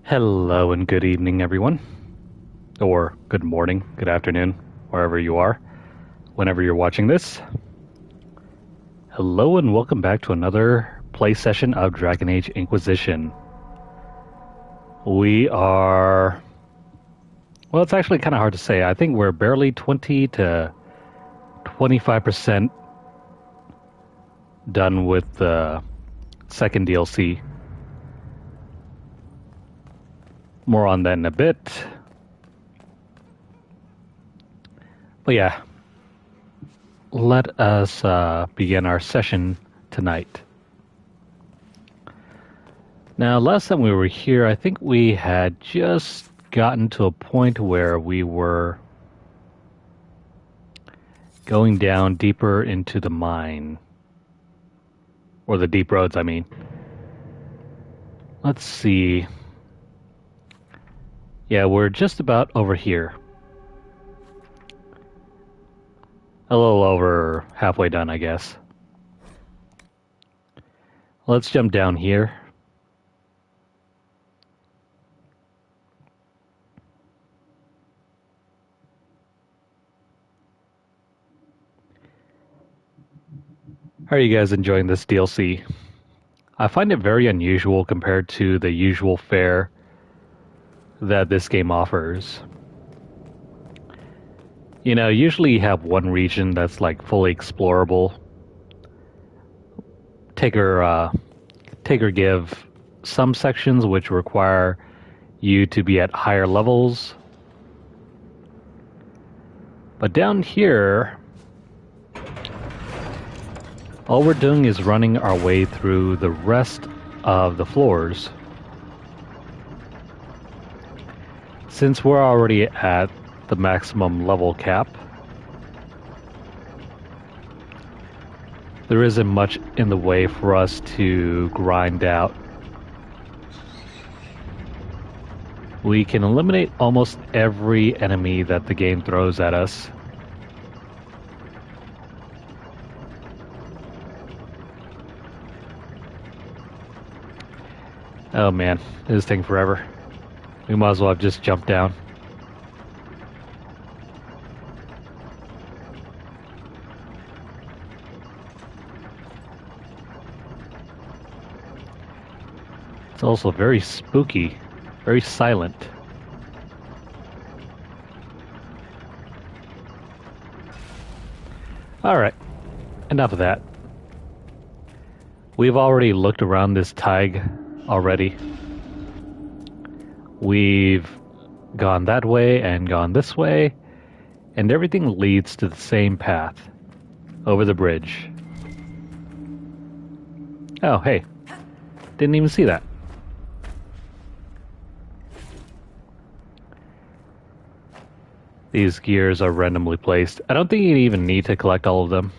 Hello and good evening, everyone. Or good morning, good afternoon, wherever you are, whenever you're watching this. Hello and welcome back to another play session of Dragon Age Inquisition. We are... Well, it's actually kind of hard to say. I think we're barely 20 to 25% done with the second DLC. More on that in a bit. But yeah, let us begin our session tonight. Now, last time we were here, I think we had just gotten to a point where we were going down deeper into the mine. Or the deep roads, I mean. Let's see. Yeah, we're just about over here. A little over halfway done, I guess. Let's jump down here. How are you guys enjoying this DLC? I find it very unusual compared to the usual fare that this game offers. You know, usually you have one region that's like fully explorable. Take or give some sections which require you to be at higher levels. But down here, all we're doing is running our way through the rest of the floors. Since we're already at the maximum level cap, there isn't much in the way for us to grind out. We can eliminate almost every enemy that the game throws at us. Oh man, this is taking forever. We might as well have just jumped down. It's also very spooky, very silent. Alright, enough of that. We've already looked around this Tig already. We've gone that way and gone this way, and everything leads to the same path, over the bridge. Oh, hey, didn't even see that. These gears are randomly placed. I don't think you even need to collect all of them.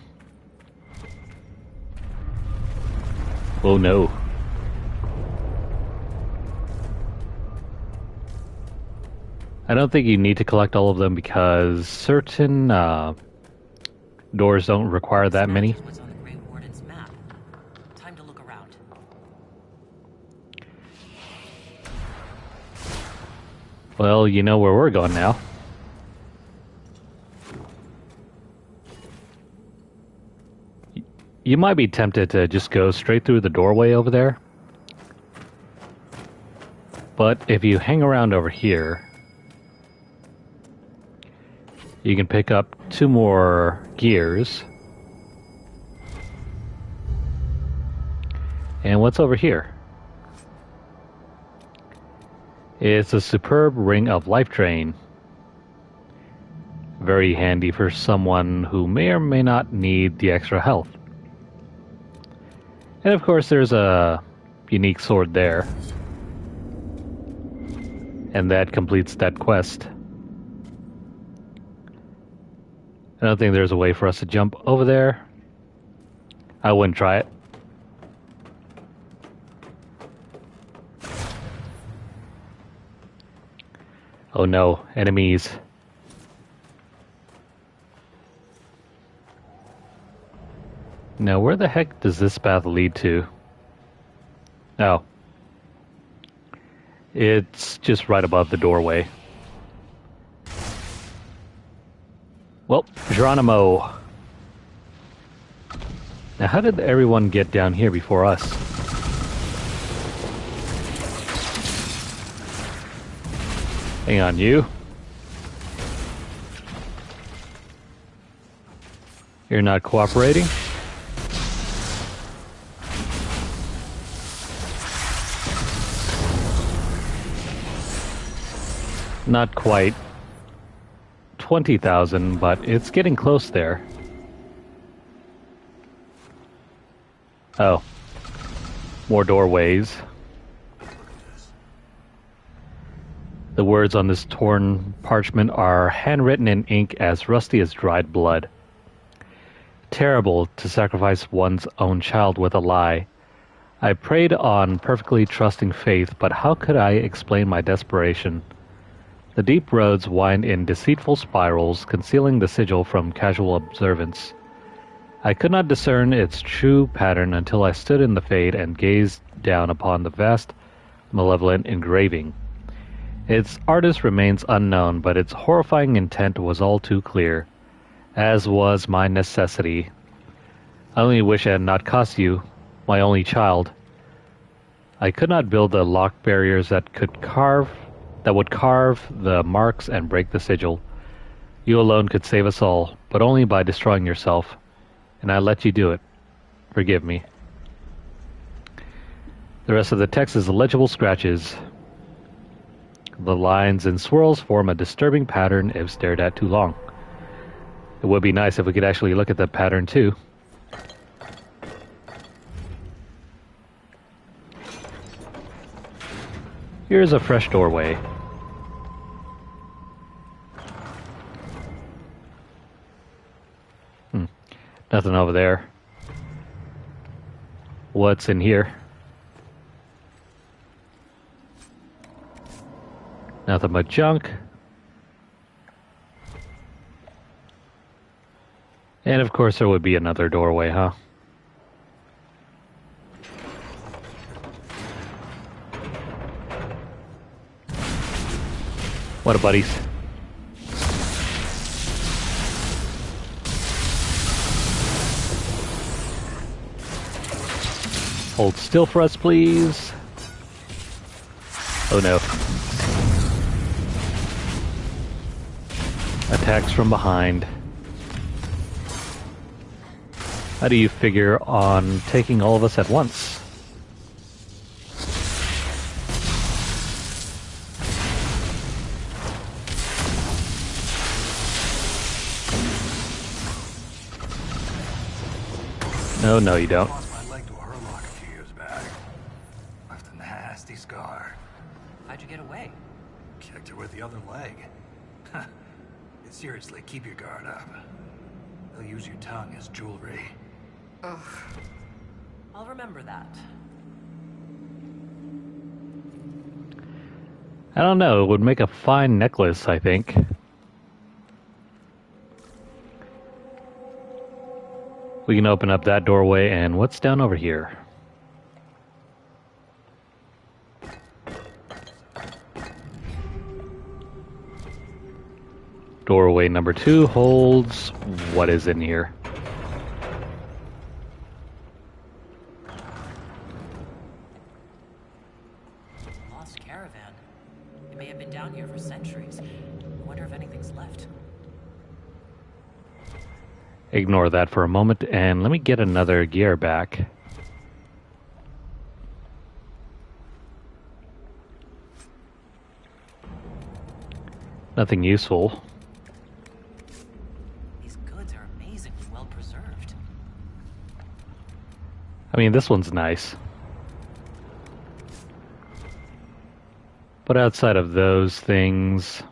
Oh no. I don't think you need to collect all of them because certain doors don't require that many. What's on the Grey Warden's map. Time to look around. Well, you know where we're going now. You might be tempted to just go straight through the doorway over there. But if you hang around over here, you can pick up 2 more gears. And what's over here? It's a superb ring of life drain. Very handy for someone who may or may not need the extra health. And of course there's a unique sword there. And that completes that quest. I don't think there's a way for us to jump over there. I wouldn't try it. Oh no, enemies. Now where the heck does this path lead to? Oh. It's just right above the doorway. Well, Geronimo. Now, how did everyone get down here before us? Hang on, you. You're not cooperating? Not quite 20,000, but it's getting close there. Oh. More doorways. The words on this torn parchment are handwritten in ink as rusty as dried blood. Terrible to sacrifice one's own child with a lie. I prayed on perfectly trusting faith, but how could I explain my desperation? The deep roads wind in deceitful spirals, concealing the sigil from casual observance. I could not discern its true pattern until I stood in the fade and gazed down upon the vast, malevolent engraving. Its artist remains unknown, but its horrifying intent was all too clear, as was my necessity. I only wish I had not cost you, my only child. I could not build the lock barriers that would carve the marks and break the sigil. You alone could save us all, but only by destroying yourself. And I let you do it. Forgive me. The rest of the text is illegible scratches. The lines and swirls form a disturbing pattern if stared at too long. It would be nice if we could actually look at the pattern too. Here's a fresh doorway. Nothing over there. What's in here? Nothing but junk. And of course there would be another doorway, huh? What a buddies. Hold still for us, please. Oh no. Attacks from behind. How do you figure on taking all of us at once? No, no, you don't. Lost my leg to a hurlock a few years back. Left a nasty scar. How'd you get away? Kicked her with the other leg. Seriously, keep your guard up. They'll use your tongue as jewelry. Ugh. I'll remember that. I don't know, it would make a fine necklace, I think. We can open up that doorway, and what's down over here? Doorway number 2 holds what is in here. Lost caravan. It may have been down here for centuries. I wonder if anything's left. Ignore that for a moment, and let me get another gear back. Nothing useful. These goods are amazingly well preserved. I mean, this one's nice. But outside of those things,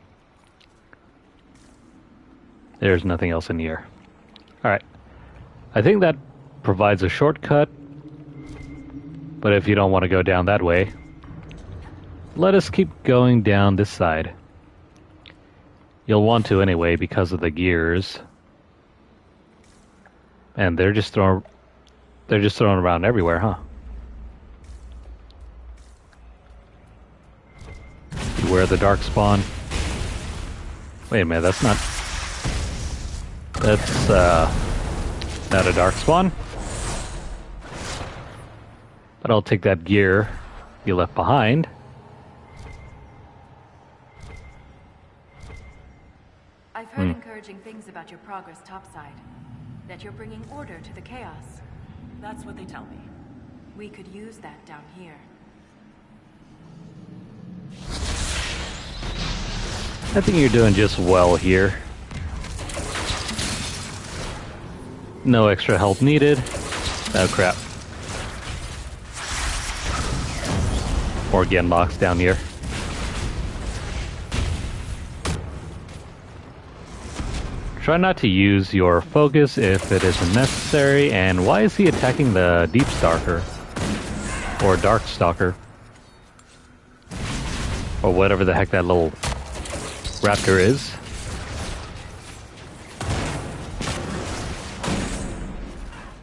there's nothing else in here. Alright. I think that provides a shortcut. But if you don't want to go down that way, let us keep going down this side. You'll want to anyway because of the gears. And they're just thrown around everywhere, huh? where the dark spawn. Wait a minute, that's not... That's, not a dark spawn. But I'll take that gear you left behind. I've heard encouraging things about your progress topside. That you're bringing order to the chaos. That's what they tell me. We could use that down here. I think you're doing just well here. No extra help needed. Oh crap. More Genlocks down here. Try not to use your focus if it isn't necessary. And why is he attacking the Deep Stalker? Or Dark Stalker? Or whatever the heck that little raptor is.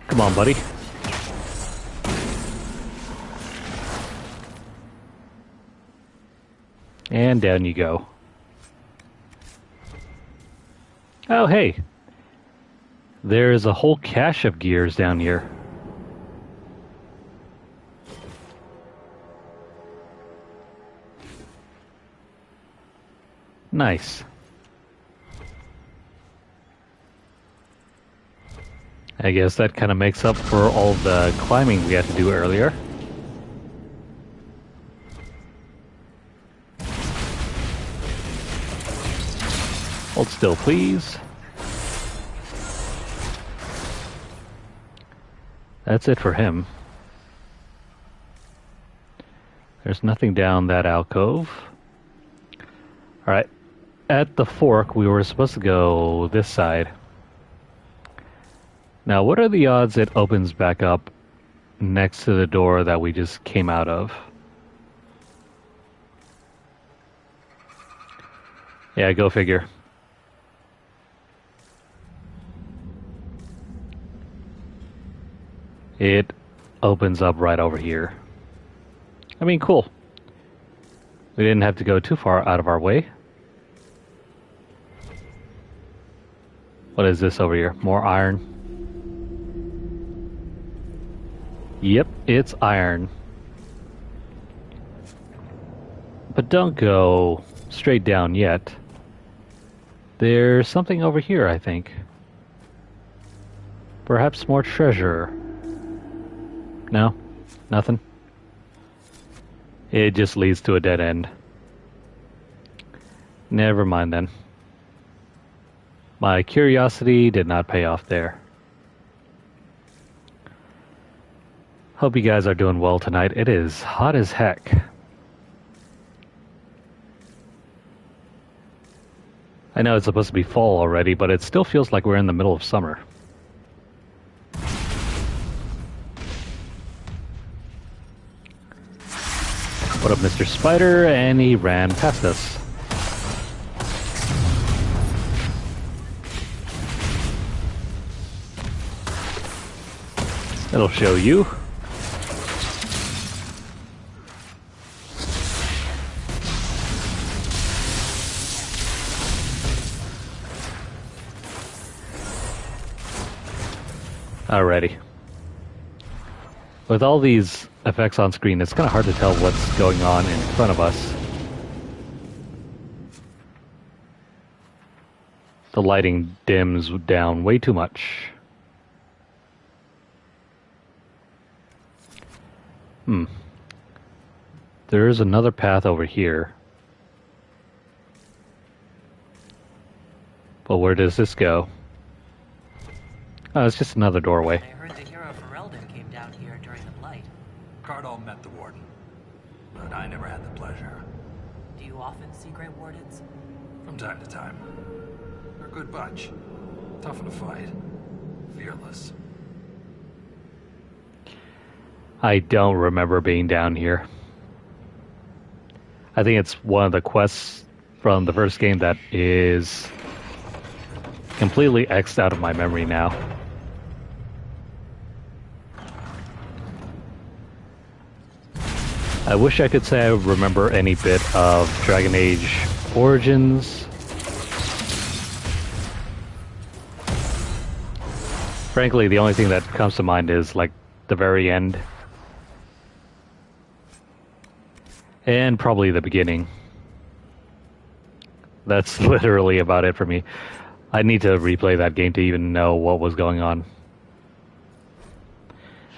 Come on, buddy. And down you go. Oh, hey. There's a whole cache of gears down here. Nice. I guess that kind of makes up for all the climbing we had to do earlier. Hold still, please. That's it for him. There's nothing down that alcove. Alright. At the fork, we were supposed to go this side. Now, what are the odds it opens back up next to the door that we just came out of? Yeah, go figure. It opens up right over here. I mean, cool. We didn't have to go too far out of our way. What is this over here? More iron. Yep, it's iron. But don't go straight down yet. There's something over here, I think. Perhaps more treasure. No? Nothing? It just leads to a dead end. Never mind then. My curiosity did not pay off there. Hope you guys are doing well tonight. It is hot as heck. I know it's supposed to be fall already, but it still feels like we're in the middle of summer. What up, Mr. Spider? And he ran past us. It'll show you. Alrighty. With all these effects on screen, it's kind of hard to tell what's going on in front of us. The lighting dims down way too much. There is another path over here. But where does this go? Oh, it's just another doorway. I heard the hero Ferelden came down here during the Blight. Cardall met the warden, but I never had the pleasure. Do you often see Grey Wardens? From time to time. They're a good bunch. Tough in a fight. Fearless. I don't remember being down here. I think it's one of the quests from the first game that is completely X'd out of my memory now. I wish I could say I remember any bit of Dragon Age Origins. Frankly, the only thing that comes to mind is like the very end. And probably the beginning. That's literally about it for me. I need to replay that game to even know what was going on.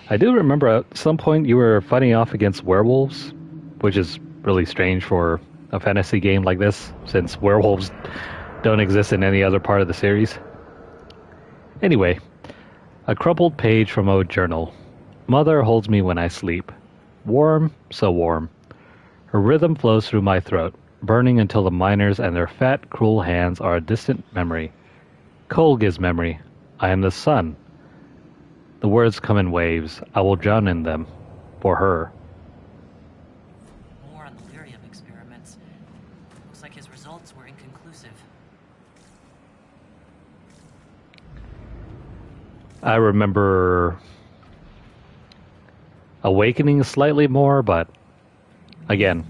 I do remember at some point you were fighting off against werewolves, which is really strange for a fantasy game like this, since werewolves don't exist in any other part of the series. Anyway, a crumpled page from a journal. Mother holds me when I sleep. Warm, so warm. Her rhythm flows through my throat, burning until the miners and their fat, cruel hands are a distant memory. Cold gives memory. I am the sun. The words come in waves. I will drown in them. For her. More on the lyrium experiments. Looks like his results were inconclusive. I remember awakening slightly more, but again,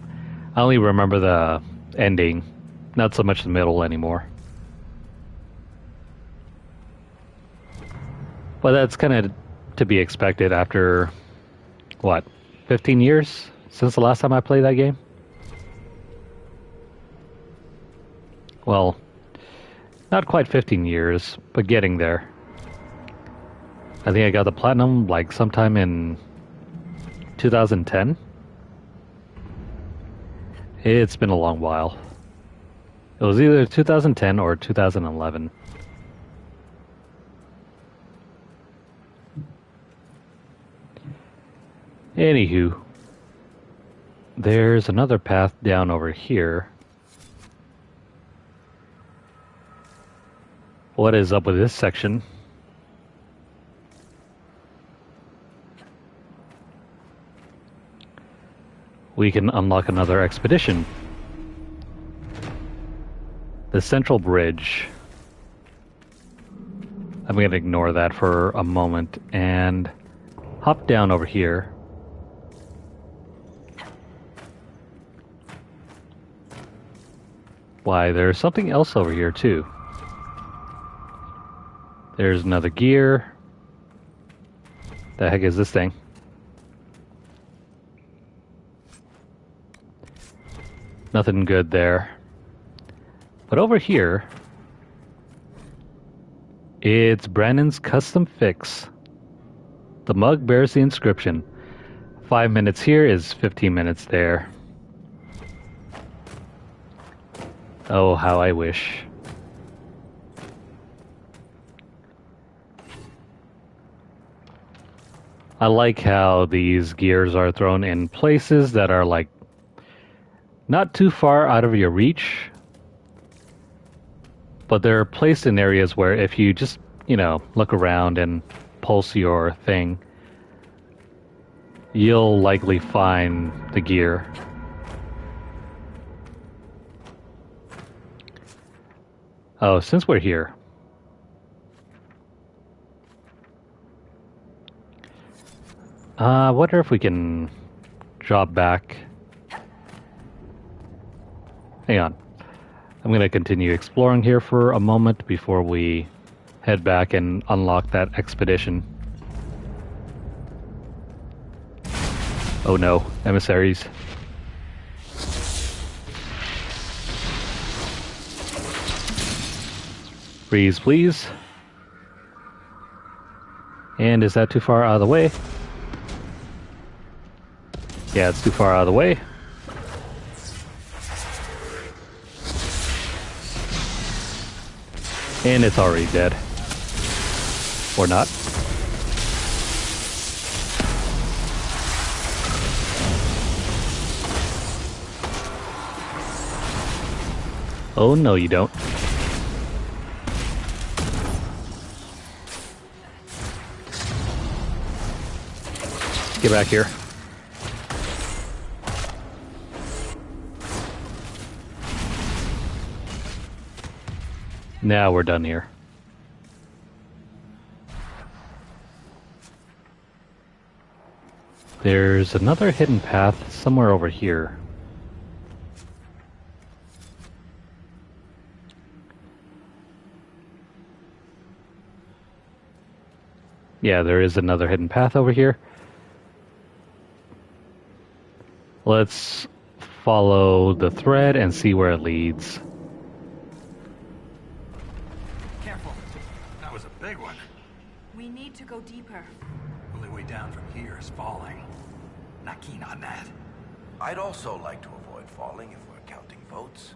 I only remember the ending, not so much the middle anymore. But that's kind of to be expected after, what, 15 years since the last time I played that game? Well, not quite 15 years, but getting there. I think I got the platinum like sometime in 2010. It's been a long while. It was either 2010 or 2011. Anywho, there's another path down over here. What is up with this section? We can unlock another expedition. The Central Bridge. I'm going to ignore that for a moment and hop down over here. Why, there's something else over here too. There's another gear. The heck is this thing? Nothing good there. But over here, it's Brandon's custom fix. The mug bears the inscription. 5 minutes here is 15 minutes there. Oh, how I wish. I like how these gears are thrown in places that are like not too far out of your reach, but they're placed in areas where if you just, look around and pulse your thing, you'll likely find the gear. Oh, since we're here, I wonder if we can drop back. Hang on. I'm going to continue exploring here for a moment before we head back and unlock that expedition. Oh no, emissaries. Freeze, please. And is that too far out of the way? Yeah, it's too far out of the way. And it's already dead. Or not. Oh no, you don't. Get back here. Now we're done here. There's another hidden path somewhere over here. Yeah, there is another hidden path over here. Let's follow the thread and see where it leads. Careful. That was a big one. We need to go deeper. Only way down from here is falling. Not keen on that. I'd also like to avoid falling if we're counting votes.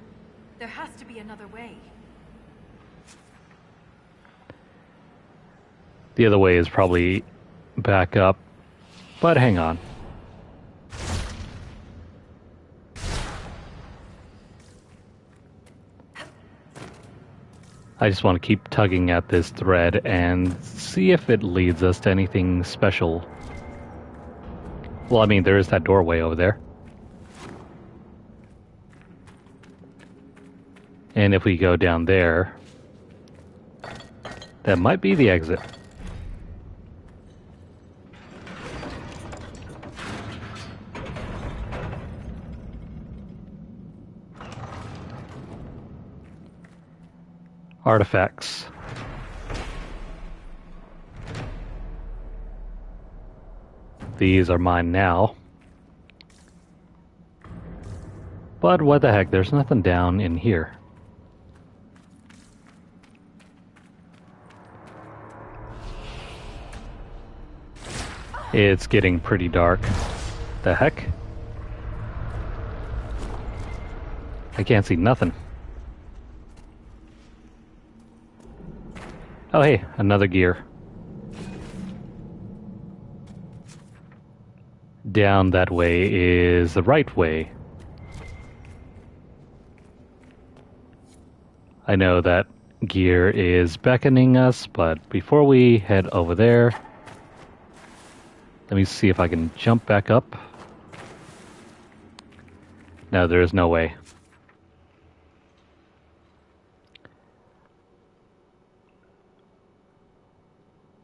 There has to be another way. The other way is probably back up, but hang on. I just want to keep tugging at this thread and see if it leads us to anything special. Well, I mean, there is that doorway over there. And if we go down there, that might be the exit. Artifacts. These are mine now. But what the heck, there's nothing down in here. It's getting pretty dark. The heck? I can't see nothing. Oh hey, another gear. Down that way is the right way. I know that gear is beckoning us, but before we head over there, let me see if I can jump back up. No, there is no way.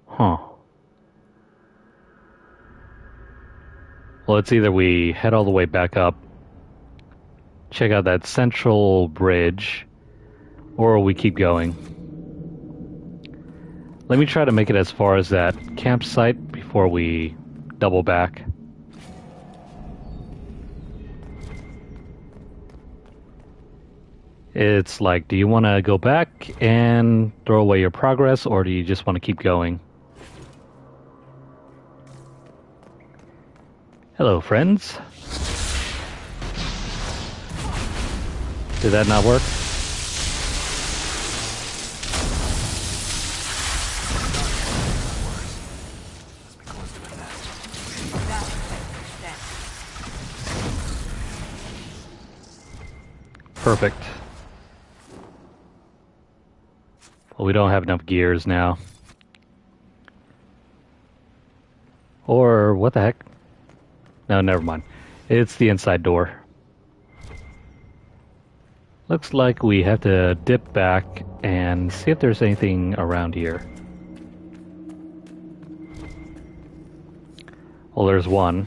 Huh. Well, it's either we head all the way back up, check out that central bridge, or we keep going. Let me try to make it as far as that campsite before we double back. It's like, do you want to go back and throw away your progress, or do you just want to keep going? Hello, friends. Did that not work? Perfect. Well, we don't have enough gears now. Or, what the heck? No, never mind. It's the inside door. Looks like we have to dip back and see if there's anything around here. Well, there's one.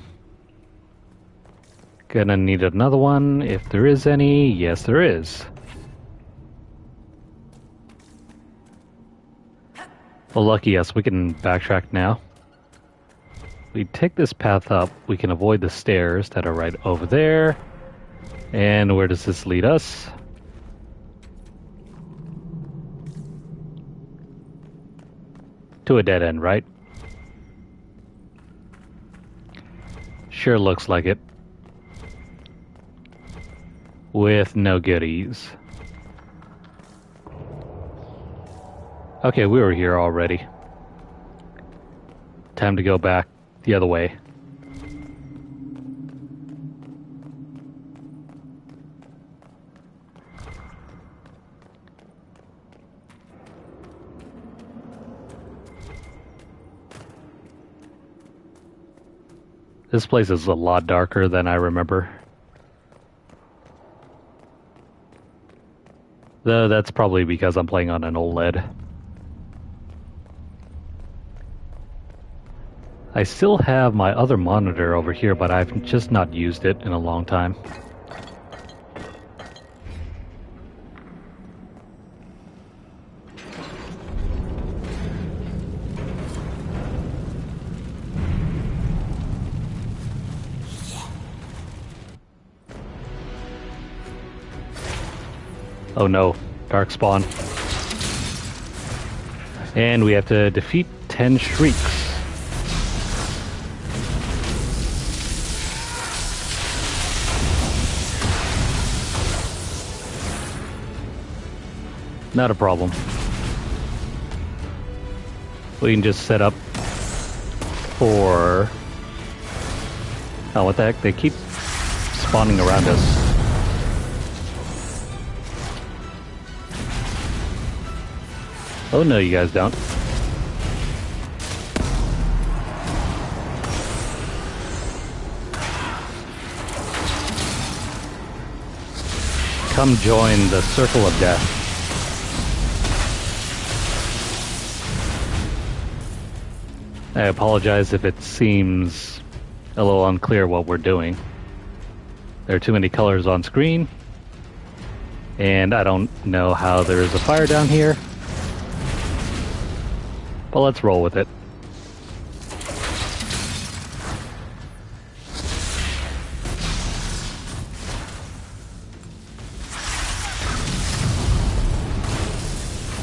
Gonna need another one if there is any. Yes, there is. Well, lucky us, we can backtrack now. We take this path up, we can avoid the stairs that are right over there. And where does this lead us? To a dead end, right? Sure looks like it. With no goodies. Okay, we were here already. Time to go back the other way. This place is a lot darker than I remember. Though that's probably because I'm playing on an OLED. I still have my other monitor over here, but I've just not used it in a long time. Oh no, Darkspawn. And we have to defeat 10 Shrieks. Not a problem. We can just set up for... Oh, what the heck? They keep spawning around us. Oh no, you guys don't. Come join the circle of death. I apologize if it seems a little unclear what we're doing. There are too many colors on screen, and I don't know how there is a fire down here. But let's roll with it.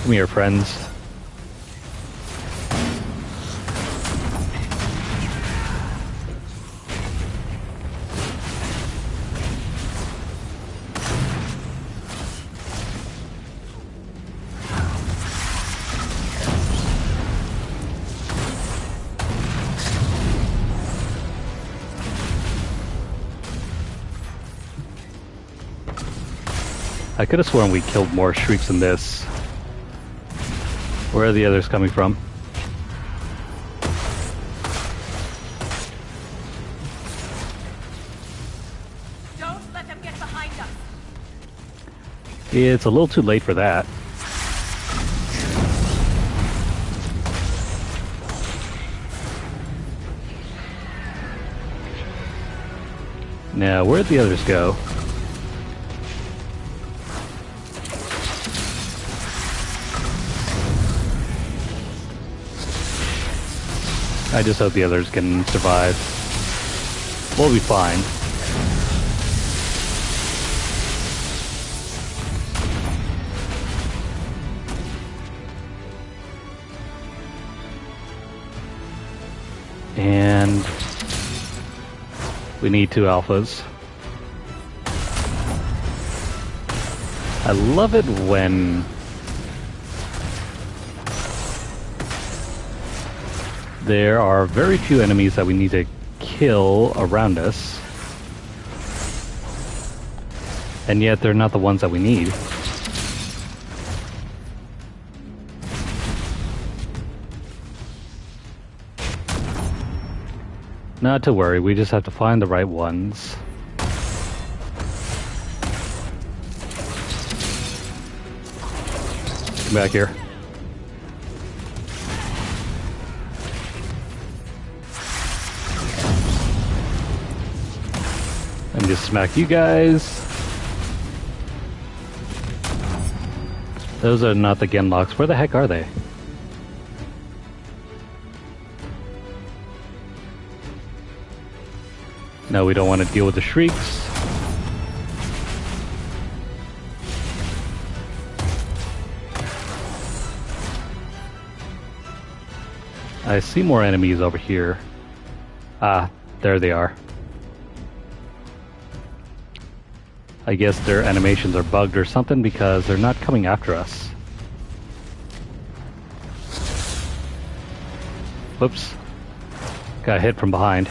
Come here, friends. I could have sworn we killed more Shrieks than this. Where are the others coming from? Don't let them get behind us. It's a little too late for that. Now, where'd the others go? I just hope the others can survive. We'll be fine. And we need 2 alphas. I love it when there are very few enemies that we need to kill around us, and yet they're not the ones that we need. Not to worry, we just have to find the right ones. Come back here. And just smack you guys. Those are not the Genlocks. Where the heck are they? No, we don't want to deal with the Shrieks. I see more enemies over here. Ah, there they are. I guess their animations are bugged or something because they're not coming after us. Whoops. Got hit from behind.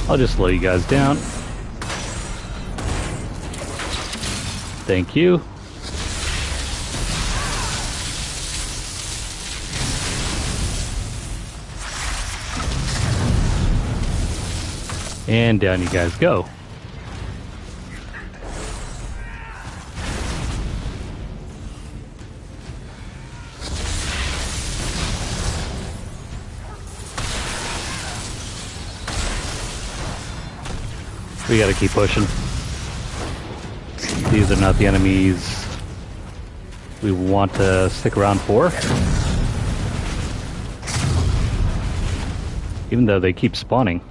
I'll just slow you guys down. Thank you. And down you guys go. We gotta keep pushing. These are not the enemies we want to stick around for. Even though they keep spawning.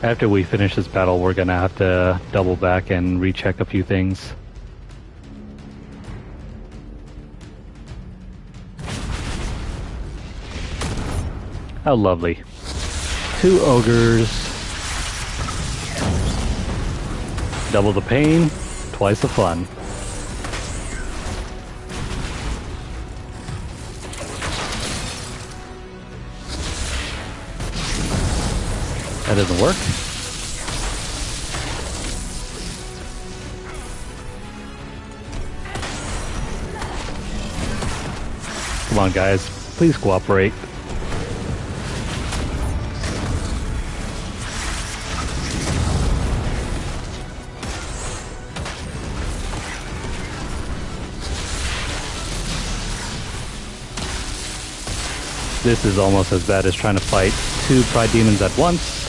After we finish this battle, we're gonna have to double back and recheck a few things. How lovely. 2 ogres. Double the pain, twice the fun. That doesn't work. Come on, guys. Please cooperate. This is almost as bad as trying to fight 2 Pride Demons at once.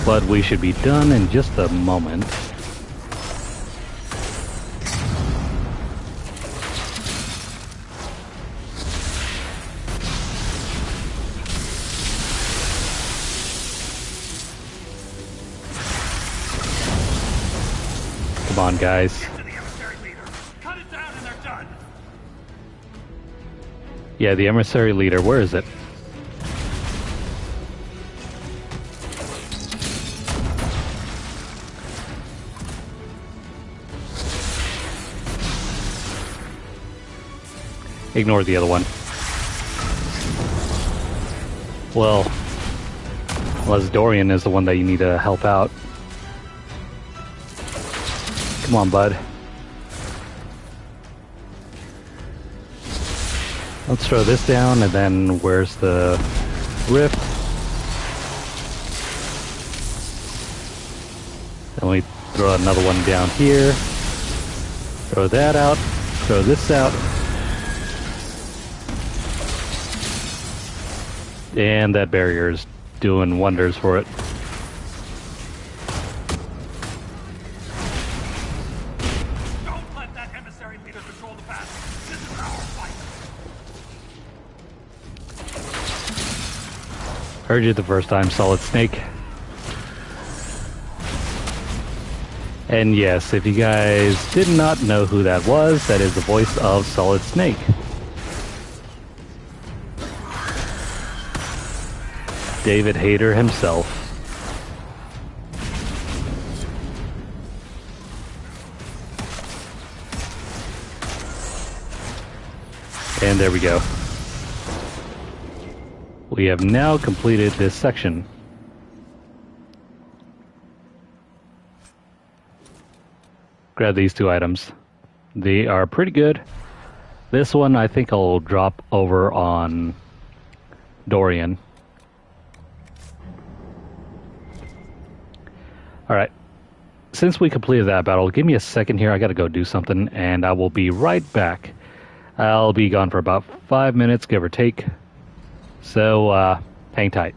But we should be done in just a moment. Come on, guys. To the emissary leader. Cut it down and they're done. Yeah, the emissary leader, where is it? Ignore the other one. Well, unless Dorian is the one that you need to help out. Come on, bud. Let's throw this down, and then where's the rift? Then we throw another one down here. Throw that out. Throw this out. And that barrier is doing wonders for it. Don't let that emissary leader control the battle. This is our fight. Heard you the first time, Solid Snake. And yes, if you guys did not know who that is the voice of Solid Snake. David Hayter himself. And there we go. We have now completed this section. Grab these 2 items. They are pretty good. This one I think I'll drop over on Dorian. Alright, since we completed that battle, give me a second here, I gotta go do something, and I will be right back. I'll be gone for about 5 minutes, give or take, so hang tight.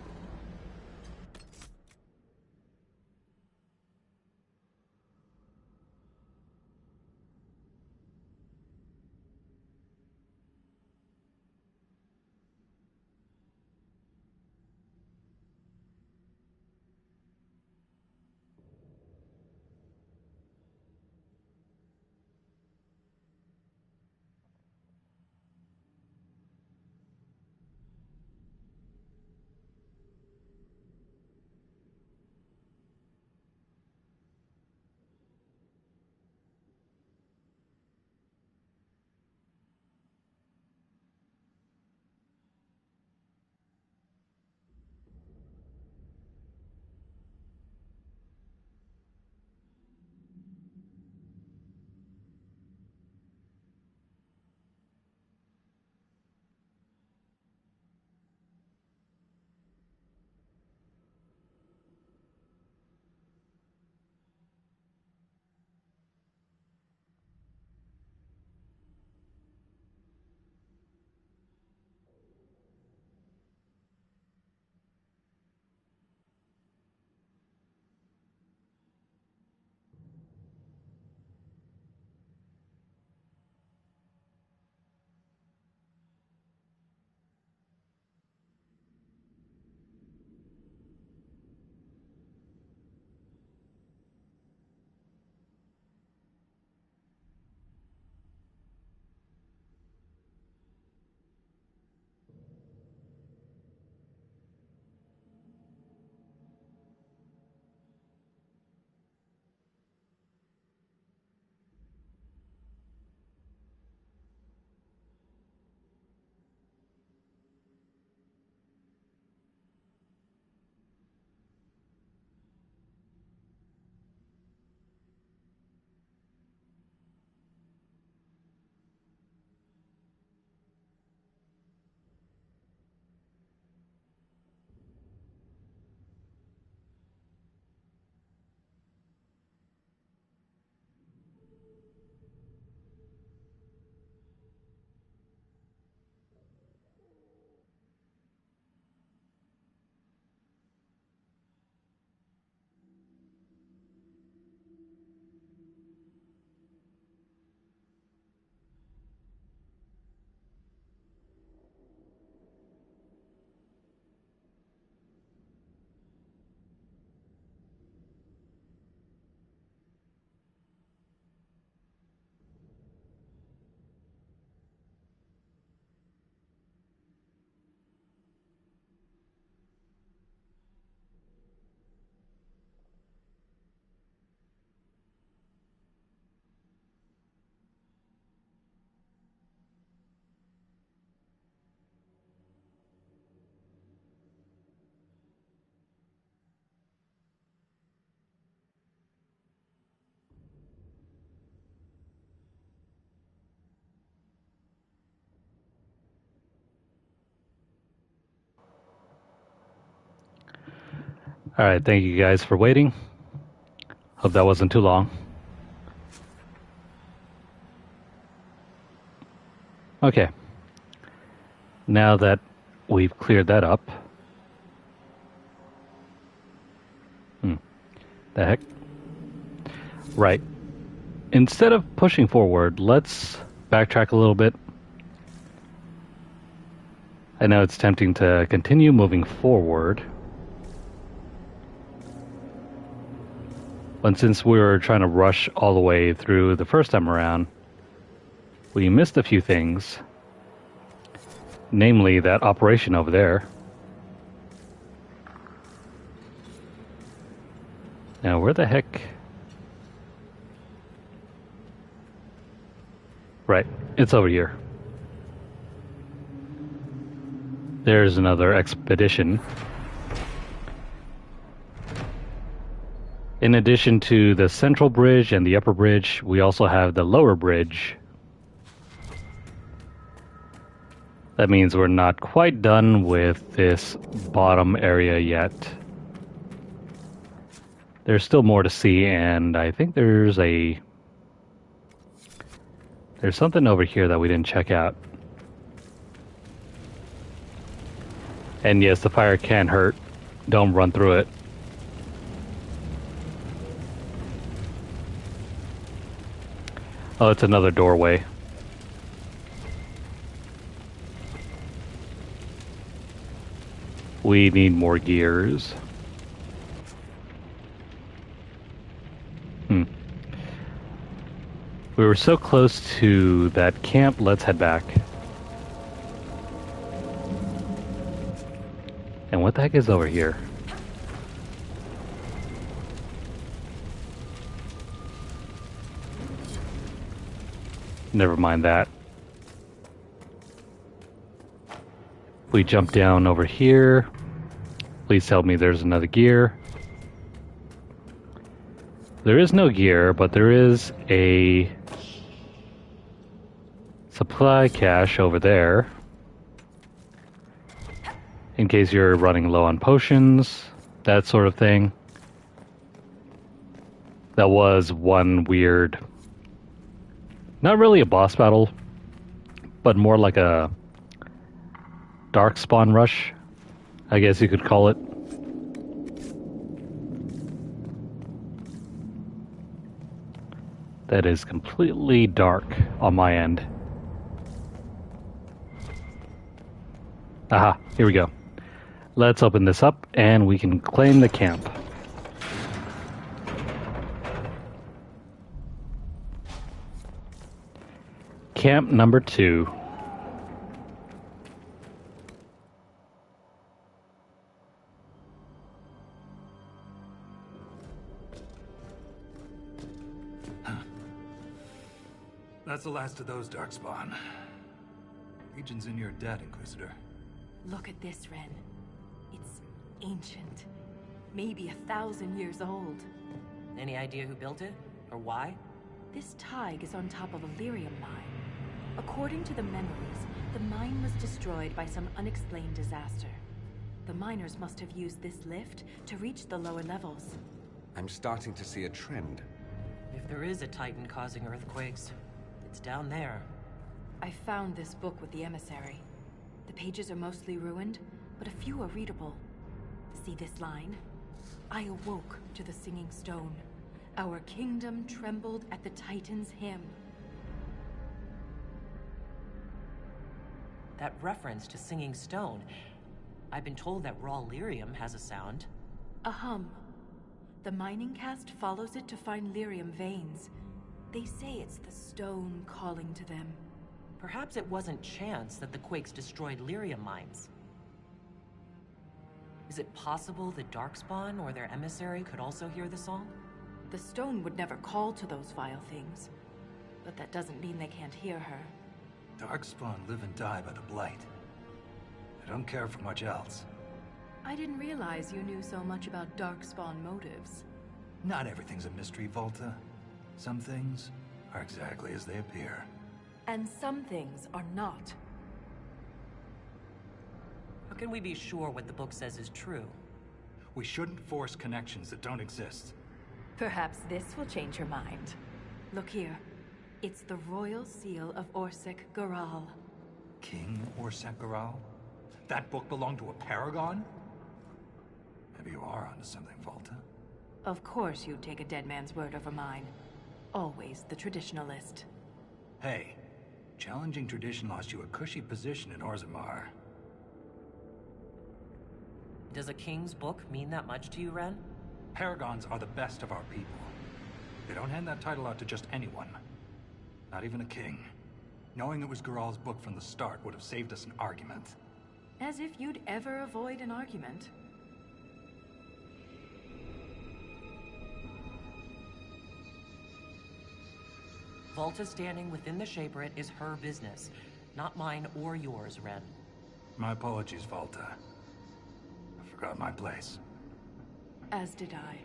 Alright, thank you guys for waiting. Hope that wasn't too long. Okay. Now that we've cleared that up. The heck? Right. Instead of pushing forward, let's backtrack a little bit. I know it's tempting to continue moving forward. But since we were trying to rush all the way through the first time around, we missed a few things. Namely, that operation over there. Now, where the heck? Right, it's over here. There's another expedition. In addition to the central bridge and the upper bridge, we also have the lower bridge. That means we're not quite done with this bottom area yet. There's still more to see, and I think there's something over here that we didn't check out. And yes, the fire can hurt. Don't run through it. Oh, it's another doorway. We need more gears. We were so close to that camp, let's head back. And what the heck is over here? Never mind that. We jump down over here. Please tell me there's another gear. There is no gear, but there is a supply cache over there. In case you're running low on potions, that sort of thing. That was one weird, not really a boss battle, but more like a dark spawn rush, I guess you could call it. That is completely dark on my end. Aha, here we go. Let's open this up and we can claim the camp. Camp number 2. That's the last of those, Darkspawn. Legion's in your debt, Inquisitor. Look at this, Renn. It's ancient. Maybe 1,000 years old. Any idea who built it? Or why? This Tig is on top of a lyrium mine. According to the memories, the mine was destroyed by some unexplained disaster. The miners must have used this lift to reach the lower levels. I'm starting to see a trend. If there is a Titan causing earthquakes, it's down there. I found this book with the emissary. The pages are mostly ruined, but a few are readable. See this line? I awoke to the singing stone. Our kingdom trembled at the Titan's hymn. That reference to singing stone. I've been told that raw lyrium has a sound. A hum. The mining cast follows it to find lyrium veins. They say it's the stone calling to them. Perhaps it wasn't chance that the quakes destroyed lyrium mines. Is it possible the Darkspawn or their emissary could also hear the song? The stone would never call to those vile things. But that doesn't mean they can't hear her. Darkspawn live and die by the Blight. They don't care for much else. I didn't realize you knew so much about Darkspawn motives. Not everything's a mystery, Volta. Some things are exactly as they appear. And some things are not. How can we be sure what the book says is true? We shouldn't force connections that don't exist. Perhaps this will change your mind. Look here. It's the royal seal of Orsic Garal. King Orsic Garal? That book belonged to a paragon? Maybe you are onto something, Volta. Of course you'd take a dead man's word over mine. Always the traditionalist. Hey, challenging tradition lost you a cushy position in Orzammar. Does a king's book mean that much to you, Renn? Paragons are the best of our people. They don't hand that title out to just anyone. Not even a king. Knowing it was Garal's book from the start would have saved us an argument. As if you'd ever avoid an argument. Volta standing within the Shaperate is her business, not mine or yours, Renn. My apologies, Volta. I forgot my place. As did I.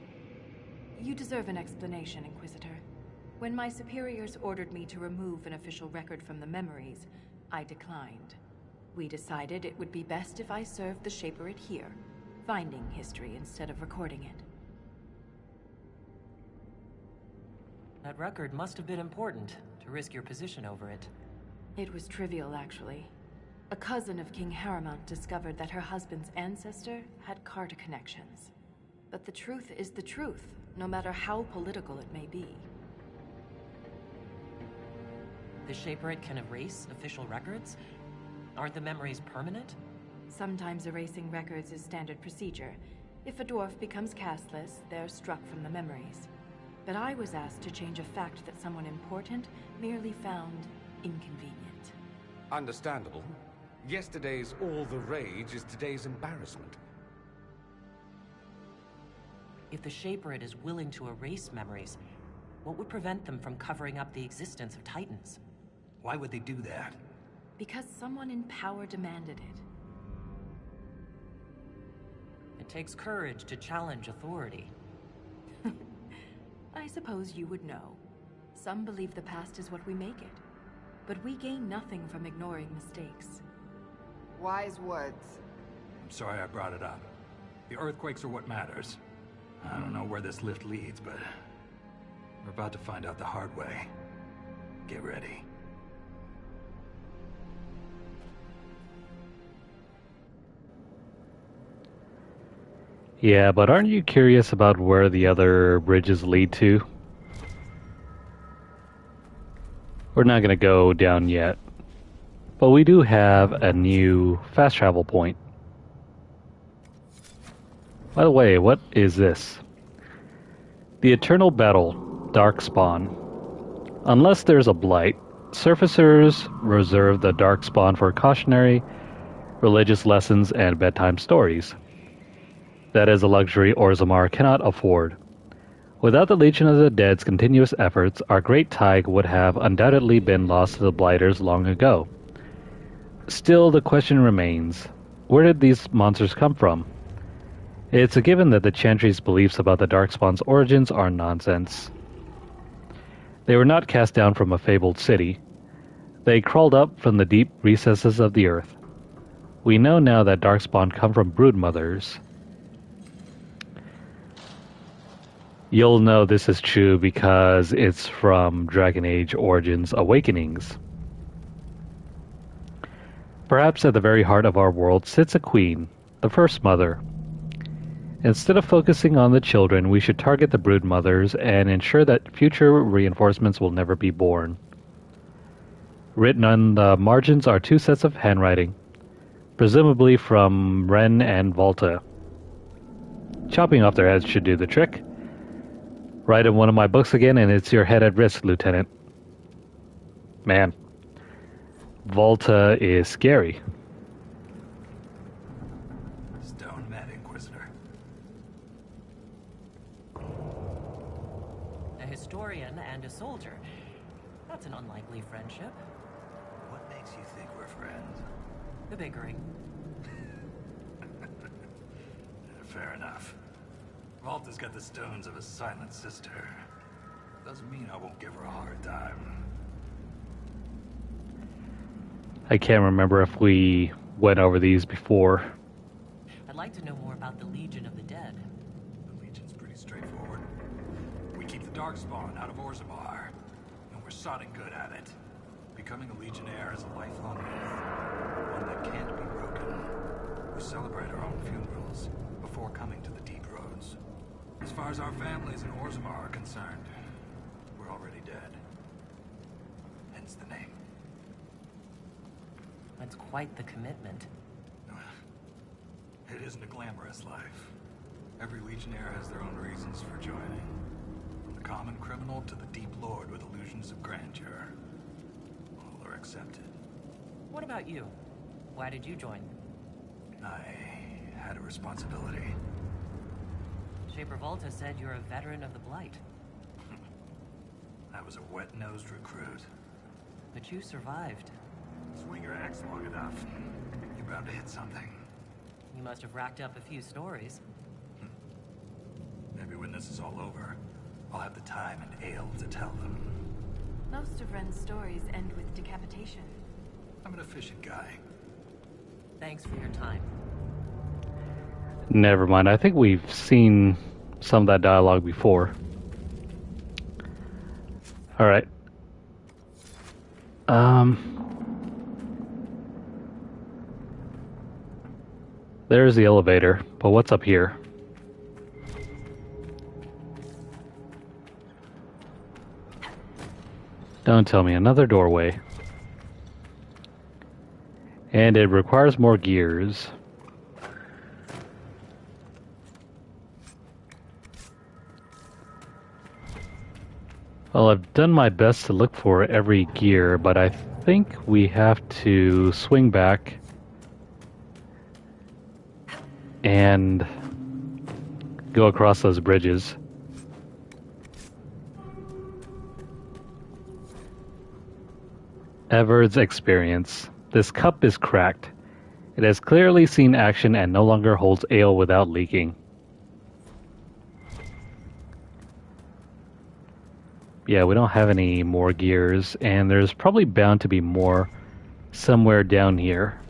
You deserve an explanation, Inquisitor. When my superiors ordered me to remove an official record from the memories, I declined. We decided it would be best if I served the Shaperate here, finding history instead of recording it. That record must have been important, to risk your position over it. It was trivial, actually. A cousin of King Haramount discovered that her husband's ancestor had Carta connections. But the truth is the truth, no matter how political it may be. The Shaperate can erase official records? Aren't the memories permanent? Sometimes erasing records is standard procedure. If a dwarf becomes castless, they're struck from the memories. But I was asked to change a fact that someone important merely found inconvenient. Understandable. Yesterday's all the rage is today's embarrassment. If the Shaperate is willing to erase memories, what would prevent them from covering up the existence of Titans? Why would they do that? Because someone in power demanded it. It takes courage to challenge authority. I suppose you would know. Some believe the past is what we make it. But we gain nothing from ignoring mistakes. Wise words. I'm sorry I brought it up. The earthquakes are what matters. I don't know where this lift leads, but we're about to find out the hard way. Get ready. Yeah, but aren't you curious about where the other bridges lead to? We're not going to go down yet. But we do have a new fast travel point. By the way, what is this? The Eternal Battle, Darkspawn. Unless there's a blight, surfacers reserve the Darkspawn for cautionary, religious lessons, and bedtime stories. That is a luxury Orzammar cannot afford. Without the Legion of the Dead's continuous efforts, our great Tig would have undoubtedly been lost to the Blighters long ago. Still, the question remains, where did these monsters come from? It's a given that the Chantry's beliefs about the Darkspawn's origins are nonsense. They were not cast down from a fabled city. They crawled up from the deep recesses of the earth. We know now that Darkspawn come from broodmothers. You'll know this is true because it's from Dragon Age Origins Awakenings. Perhaps at the very heart of our world sits a queen, the First Mother. Instead of focusing on the children, we should target the broodmothers and ensure that future reinforcements will never be born. Written on the margins are two sets of handwriting, presumably from Renn and Volta. Chopping off their heads should do the trick. Write in one of my books again and it's your head at risk, Lieutenant. Man, Volta is scary. Stone Mad Inquisitor. A historian and a soldier. That's an unlikely friendship. What makes you think we're friends? The bickering. Fair enough. Volta's got the stones of a silent sister. Doesn't mean I won't give her a hard time. I can't remember if we went over these before. I'd like to know more about the Legion of the Dead. Darkspawn out of Orzammar, and we're sodding good at it. Becoming a Legionnaire is a lifelong myth, one that can't be broken. We celebrate our own funerals before coming to the Deep Roads. As far as our families in Orzammar are concerned, we're already dead. Hence the name. That's quite the commitment. It isn't a glamorous life. Every Legionnaire has their own reasons for joining. From the common criminal to the Deep Lord with illusions of grandeur. All are accepted. What about you? Why did you join? I had a responsibility. Shaper Volta said you're a veteran of the Blight. I was a wet-nosed recruit. But you survived. Swing your axe long enough, you're bound to hit something. You must have racked up a few stories. Maybe when this is all over, I'll have the time and ale to tell them. Most of Renn's stories end with decapitation. I'm an efficient guy. Thanks for your time. Never mind. I think we've seen some of that dialogue before. Alright. There's the elevator, but what's up here? Don't tell me, another doorway. And it requires more gears. Well, I've done my best to look for every gear, but I think we have to swing back and go across those bridges. Everard's experience. This cup is cracked. It has clearly seen action and no longer holds ale without leaking. Yeah, we don't have any more gears, and there's probably bound to be more somewhere down here.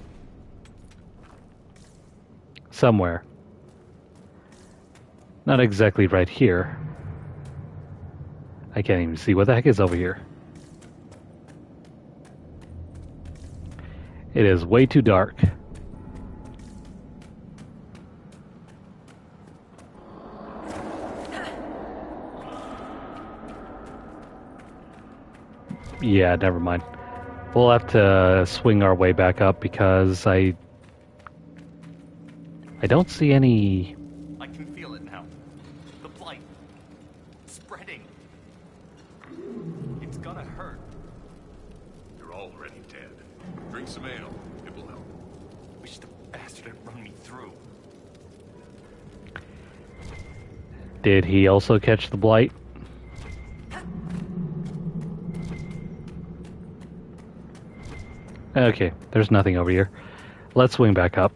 Somewhere. Not exactly right here. I can't even see what the heck is over here. It is way too dark. Yeah, never mind. We'll have to swing our way back up because I don't see any... I can feel it now. The blight. Spreading. It's gonna hurt. You're already dead. Drink some ale. It will help. Wish the bastard had run me through. Did he also catch the blight? Okay, there's nothing over here. Let's swing back up.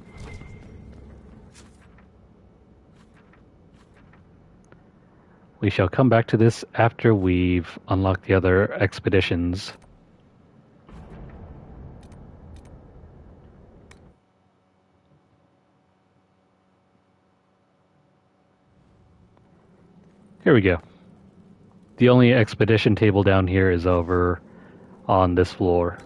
We shall come back to this after we've unlocked the other expeditions. Here we go. The only expedition table down here is over on this floor.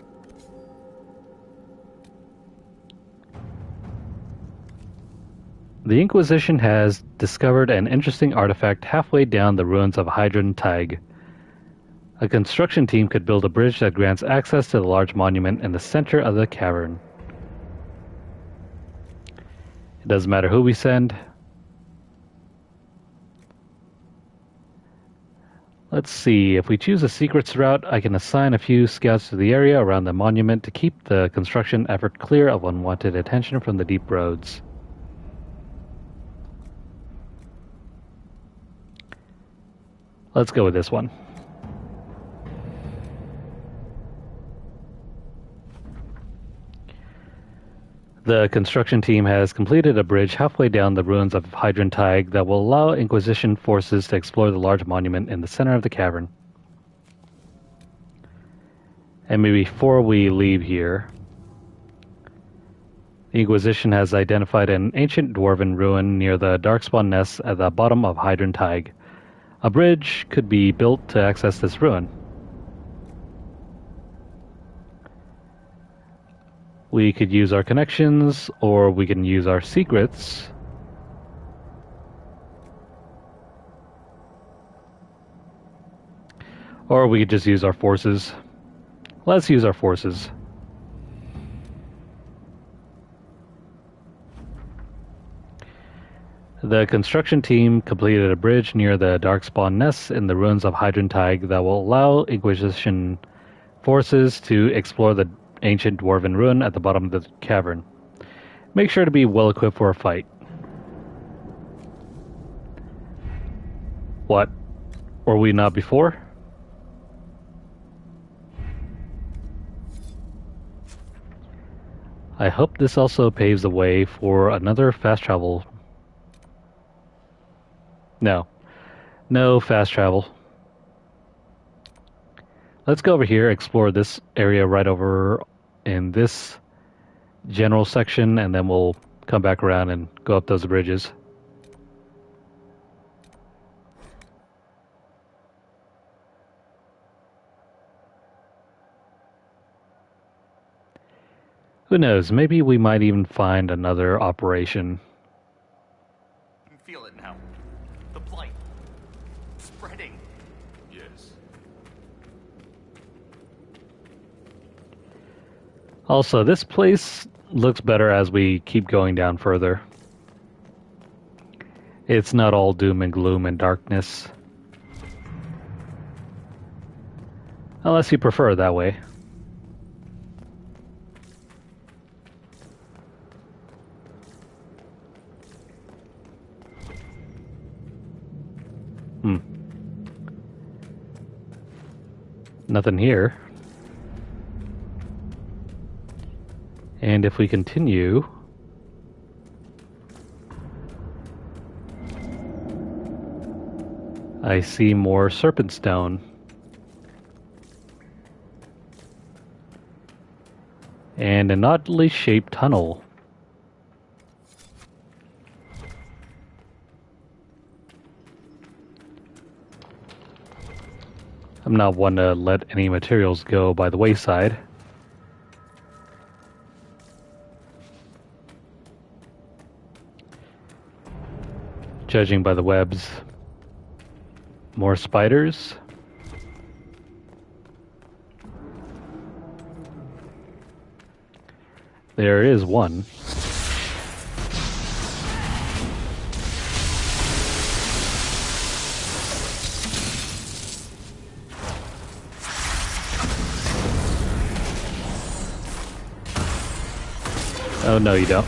The Inquisition has discovered an interesting artifact halfway down the ruins of Hydron Tig. A construction team could build a bridge that grants access to the large monument in the center of the cavern. It doesn't matter who we send. Let's see, if we choose a secrets route, I can assign a few scouts to the area around the monument to keep the construction effort clear of unwanted attention from the deep roads. Let's go with this one. The construction team has completed a bridge halfway down the ruins of Hydron Tig that will allow Inquisition forces to explore the large monument in the center of the cavern. And maybe before we leave here, the Inquisition has identified an ancient dwarven ruin near the Darkspawn nests at the bottom of Hydron Tig. A bridge could be built to access this ruin. We could use our connections, or we can use our secrets. Or we could just use our forces. Let's use our forces. The construction team completed a bridge near the Darkspawn nests in the ruins of Hydranteig that will allow Inquisition forces to explore the ancient dwarven ruin at the bottom of the cavern. Make sure to be well equipped for a fight. What? Were we not before? I hope this also paves the way for another fast travel. No. No fast travel. Let's go over here, explore this area right over in this general section, and then we'll come back around and go up those bridges. Who knows, maybe we might even find another operation. I can feel it now. The blight. Spreading. Yes. Also, this place looks better as we keep going down further. It's not all doom and gloom and darkness. Unless you prefer it that way. Nothing here. And if we continue, I see more serpent stone. And an oddly shaped tunnel. I'm not one to let any materials go by the wayside. Judging by the webs. More spiders. There is one. Oh, no, you don't.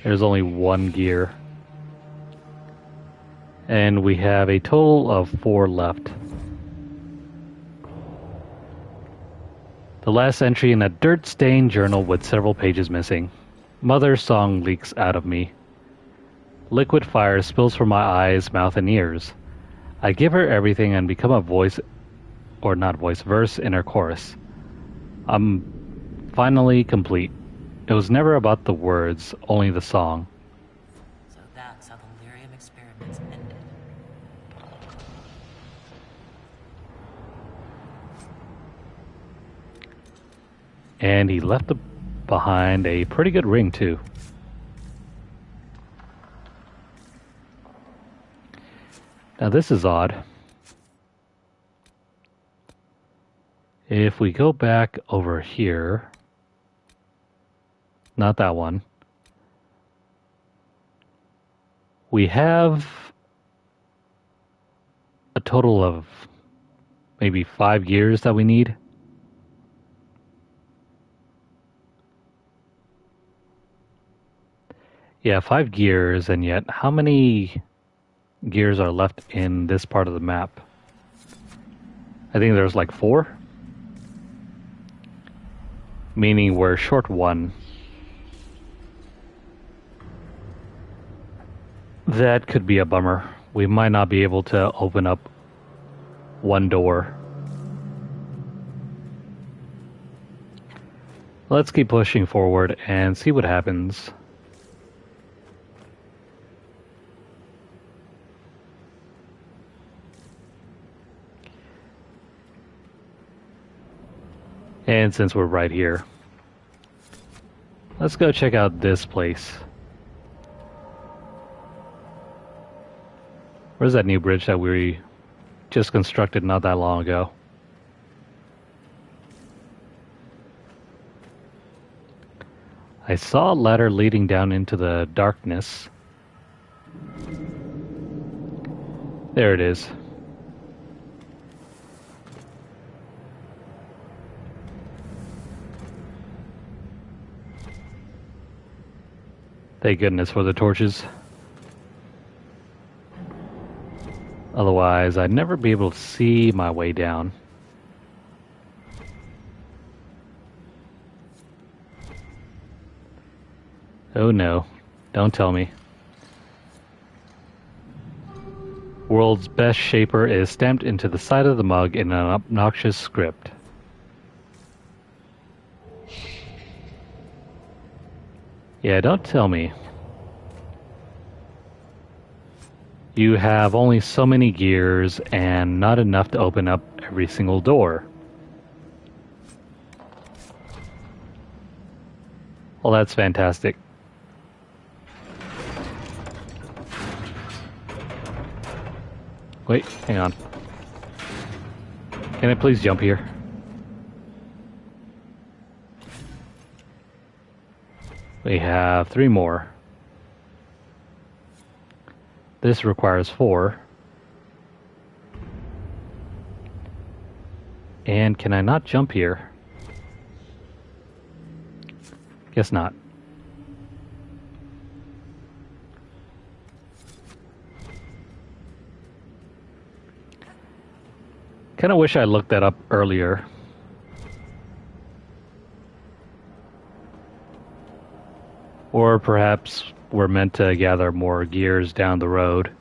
There's only one gear. And we have a total of 4 left. The last entry in a dirt-stained journal with several pages missing. Mother's song leaks out of me. Liquid fire spills from my eyes, mouth, and ears. I give her everything and become a voice, or not voice, verse in her chorus. I'm finally complete. It was never about the words, only the song. So that's how the lyrium experiments ended. And he left behind a pretty good ring, too. Now this is odd. If we go back over here, not that one, we have a total of maybe 5 gears that we need. Yeah, 5 gears, and yet how many gears are left in this part of the map? I think there's like 4. Meaning we're short 1. That could be a bummer. We might not be able to open up 1 door. Let's keep pushing forward and see what happens. And since we're right here, let's go check out this place. Where's that new bridge that we just constructed not that long ago? I saw a ladder leading down into the darkness. There it is. Thank goodness for the torches. Otherwise, I'd never be able to see my way down. Oh no, don't tell me. World's best shaper is stamped into the side of the mug in an obnoxious script. Yeah, don't tell me. You have only so many gears and not enough to open up every single door. Well, that's fantastic. Wait, hang on. Can I please jump here? We have 3 more. This requires 4. And can I not jump here? Guess not. Kinda wish I looked that up earlier. Or perhaps we're meant to gather more gears down the road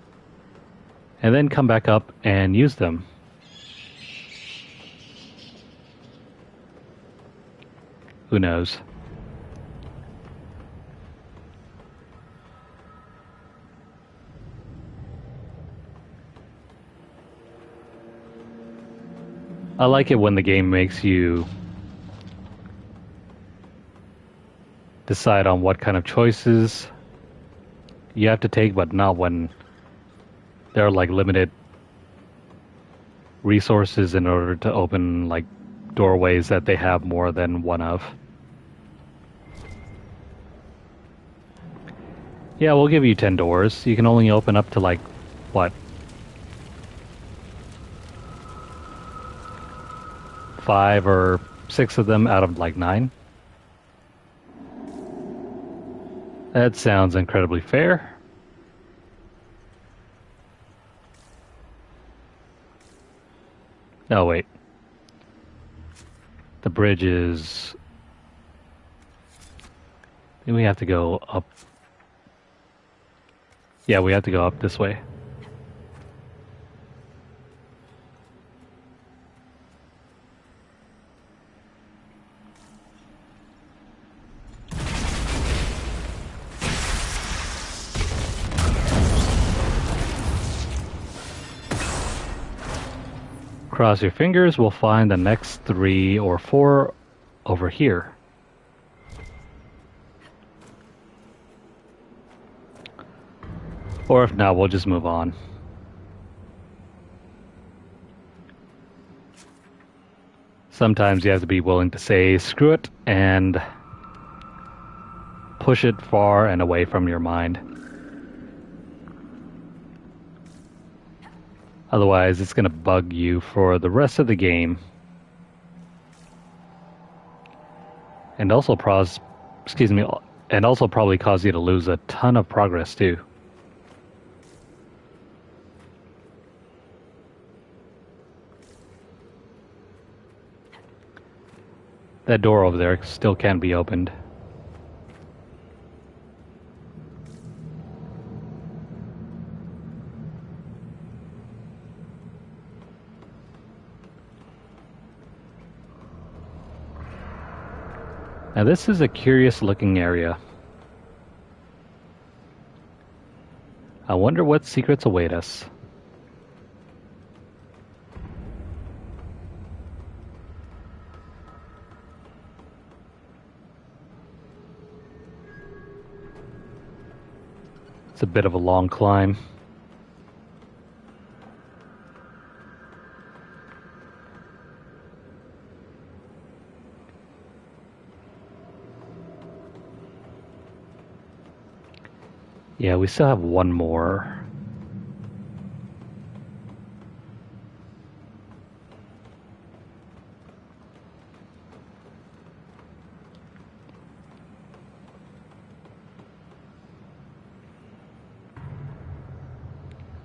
and then come back up and use them. Who knows? I like it when the game makes you decide on what kind of choices you have to take, but not when there are like limited resources in order to open like doorways that they have more than one of. Yeah, we'll give you 10 doors. You can only open up to like, what? 5 or 6 of them out of like 9? That sounds incredibly fair. Oh, wait. The bridge is... Do we have to go up? Yeah, we have to go up this way. Cross your fingers, we'll find the next 3 or 4 over here. Or if not, we'll just move on. Sometimes you have to be willing to say screw it and push it far and away from your mind. Otherwise, it's going to bug you for the rest of the game. And also and also probably cause you to lose a ton of progress too. That door over there still can't be opened. Now this is a curious looking area. I wonder what secrets await us. It's a bit of a long climb. Yeah, we still have one more.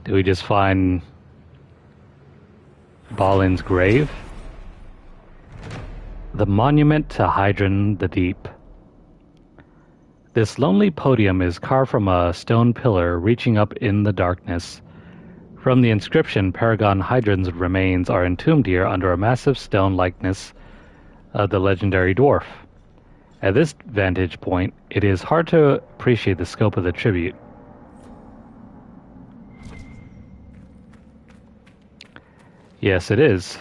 Do we just find Balin's grave? The monument to Hydron the Deep. This lonely podium is carved from a stone pillar reaching up in the darkness. From the inscription, Paragon Hydron's remains are entombed here under a massive stone likeness of the legendary dwarf. At this vantage point, it is hard to appreciate the scope of the tribute. Yes, it is.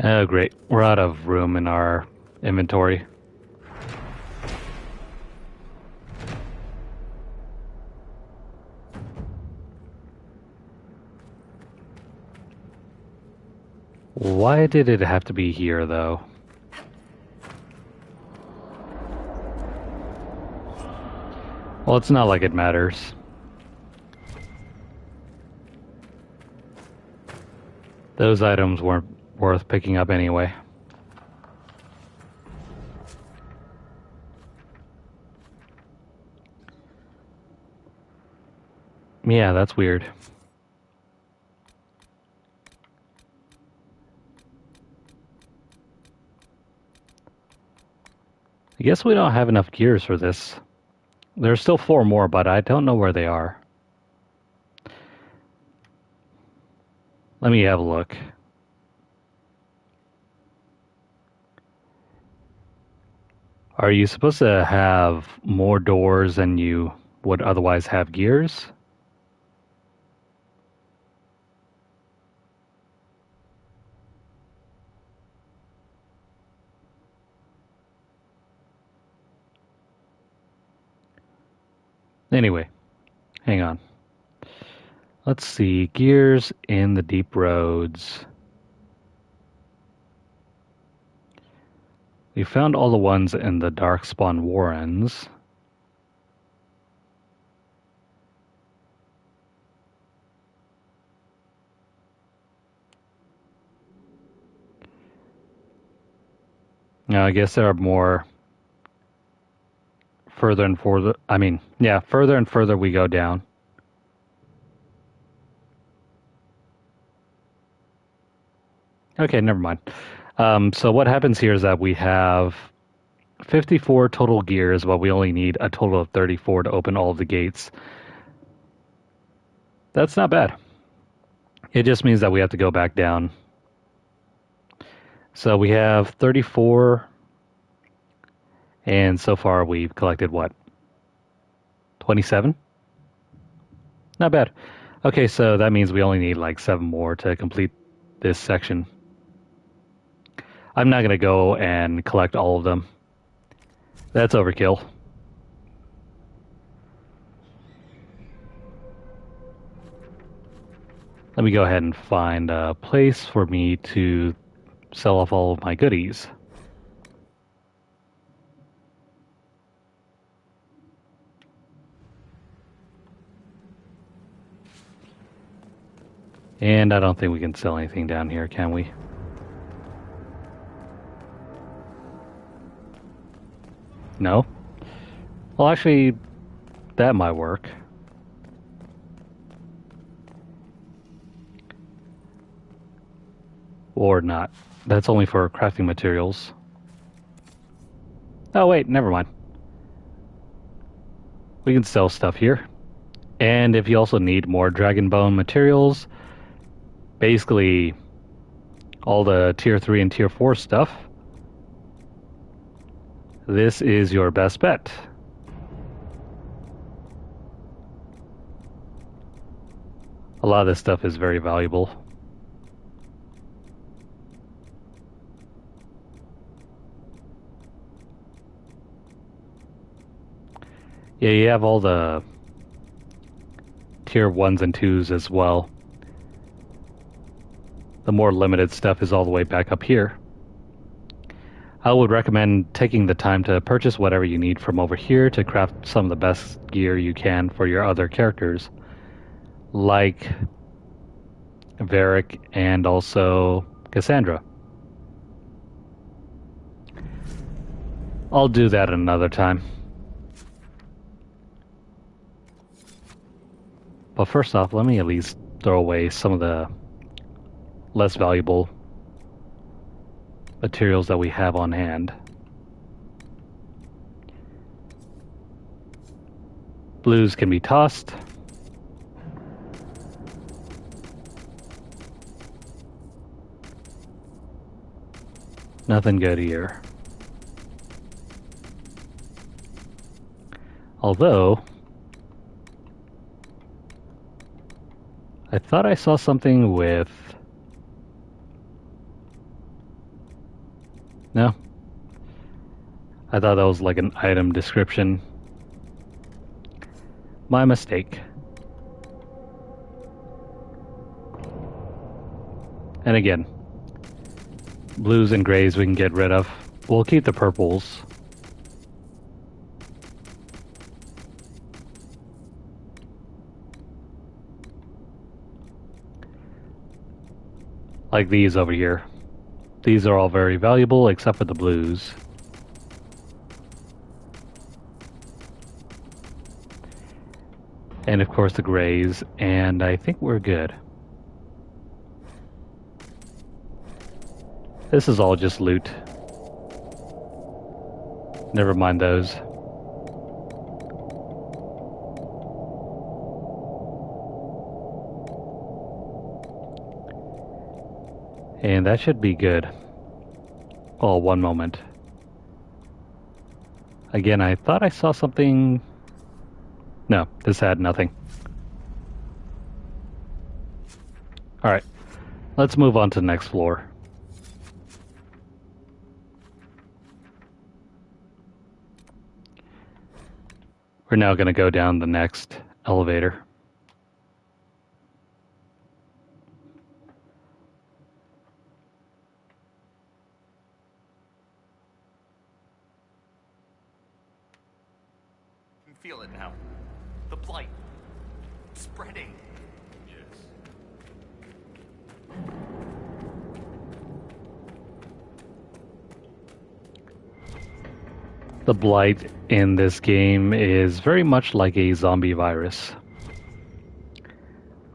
Oh, great. We're out of room in our inventory. Why did it have to be here, though? Well, it's not like it matters. Those items weren't worth picking up anyway. Yeah, that's weird. I guess we don't have enough gears for this. There's still 4 more, but I don't know where they are. Let me have a look. Are you supposed to have more doors than you would otherwise have gears? Anyway, hang on. Let's see. Gears in the deep roads. We found all the ones in the Darkspawn Warrens. Now, I guess there are more further and further. Further and further we go down. Okay, never mind. So what happens here is that we have 54 total gears, but we only need a total of 34 to open all of the gates. That's not bad. It just means that we have to go back down. So we have 34, and so far we've collected what? 27? Not bad. Okay, so that means we only need like 7 more to complete this section. I'm not going to go and collect all of them. That's overkill. Let me go ahead and find a place for me to sell off all of my goodies. And I don't think we can sell anything down here, can we? No? Well, actually, that might work. Or not. That's only for crafting materials. Oh, wait, never mind. We can sell stuff here. And if you also need more dragon bone materials, basically all the tier 3 and tier 4 stuff, this is your best bet. A lot of this stuff is very valuable. Yeah, you have all the tier 1s and 2s as well. The more limited stuff is all the way back up here. I would recommend taking the time to purchase whatever you need from over here to craft some of the best gear you can for your other characters, like Varric and also Cassandra. I'll do that another time. But first off, let me at least throw away some of the less valuable materials that we have on hand. Blues can be tossed. Nothing good here. Although I thought I saw something with... No. I thought that was like an item description. My mistake. And again, blues and grays we can get rid of. We'll keep the purples. Like these over here. These are all very valuable except for the blues. And of course the grays, and I think we're good. This is all just loot. Never mind those. And that should be good. Oh, one moment. Again, I thought I saw something... No, this had nothing. Alright, let's move on to the next floor. We're now going to go down the next elevator. Feel it now. The blight. Spreading. Yes. The blight in this game is very much like a zombie virus.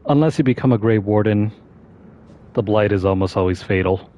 Unless you become a Grey Warden, the blight is almost always fatal.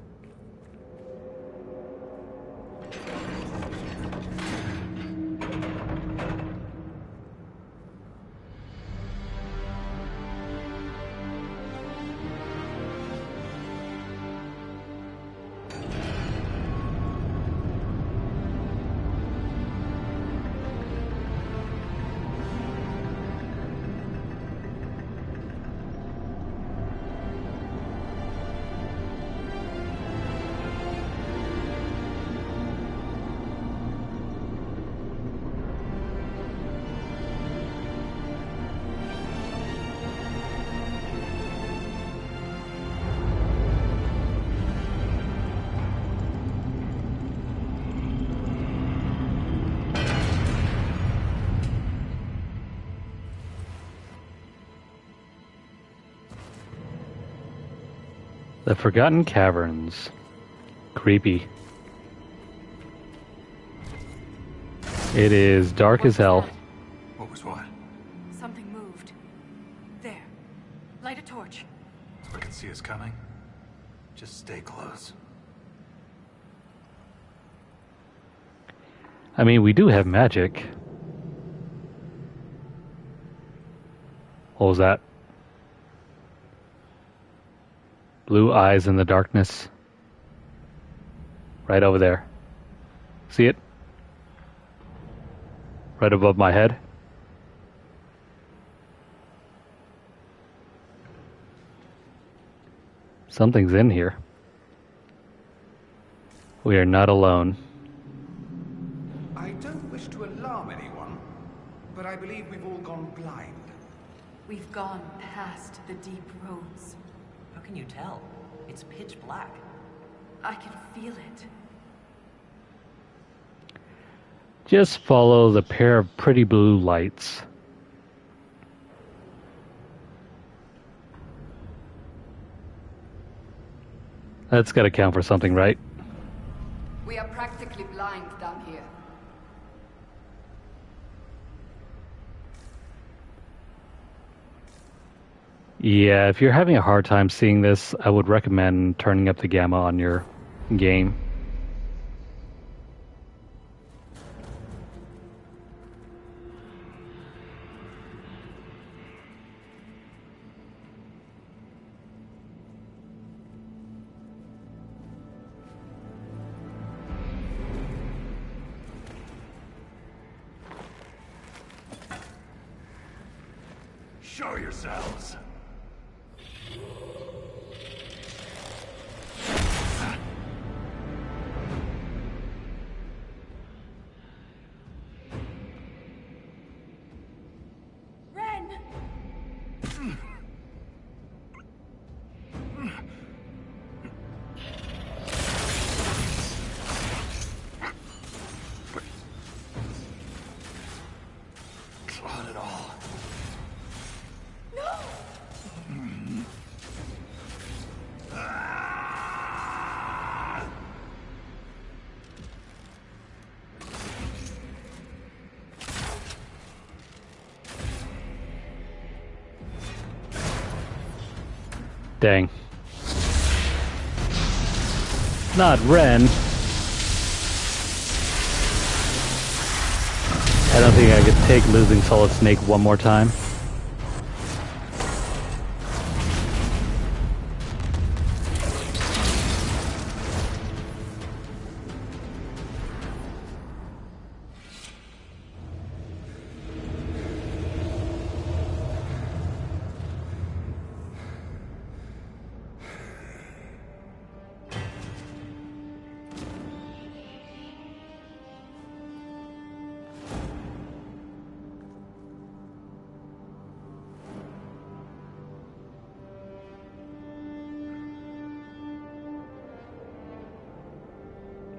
The Forgotten Caverns. Creepy. It is dark as hell. What was what? Something moved. There. Light a torch. So I can see us coming? Just stay close. I mean, we do have magic. What was that? Blue eyes in the darkness. Right over there. See it? Right above my head. Something's in here. We are not alone. I don't wish to alarm anyone, but I believe we've all gone blind. We've gone past the deep roads. How can you tell? It's pitch black. I can feel it. Just follow the pair of pretty blue lights. That's got to count for something, right? We are practically blind down here. Yeah, if you're having a hard time seeing this, I would recommend turning up the gamma on your game. Show yourselves. Renn! Not at all. Dang. Not Renn. I don't think I could take losing Solid Snake one more time.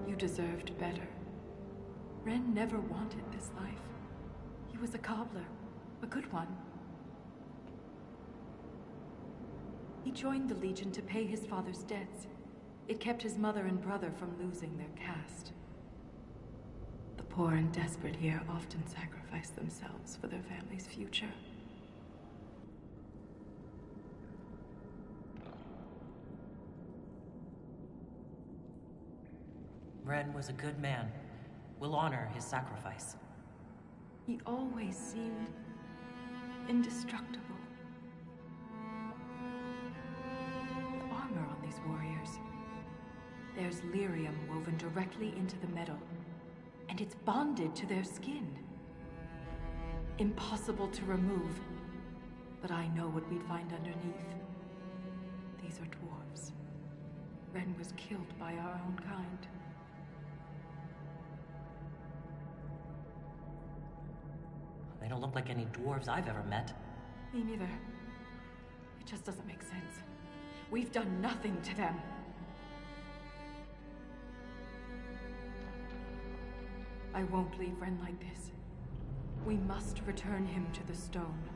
You deserved better. Renn never wanted this life. He was a cobbler, a good one. He joined the Legion to pay his father's debts. It kept his mother and brother from losing their caste. The poor and desperate here often sacrifice themselves for their family's future. Renn was a good man. We'll honor his sacrifice. He always seemed indestructible. The armor on these warriors. There's lyrium woven directly into the metal, and it's bonded to their skin. Impossible to remove, but I know what we'd find underneath. These are dwarves. Renn was killed by our own kind. They don't look like any dwarves I've ever met. Me neither. It just doesn't make sense. We've done nothing to them. I won't leave Renn like this. We must return him to the stone.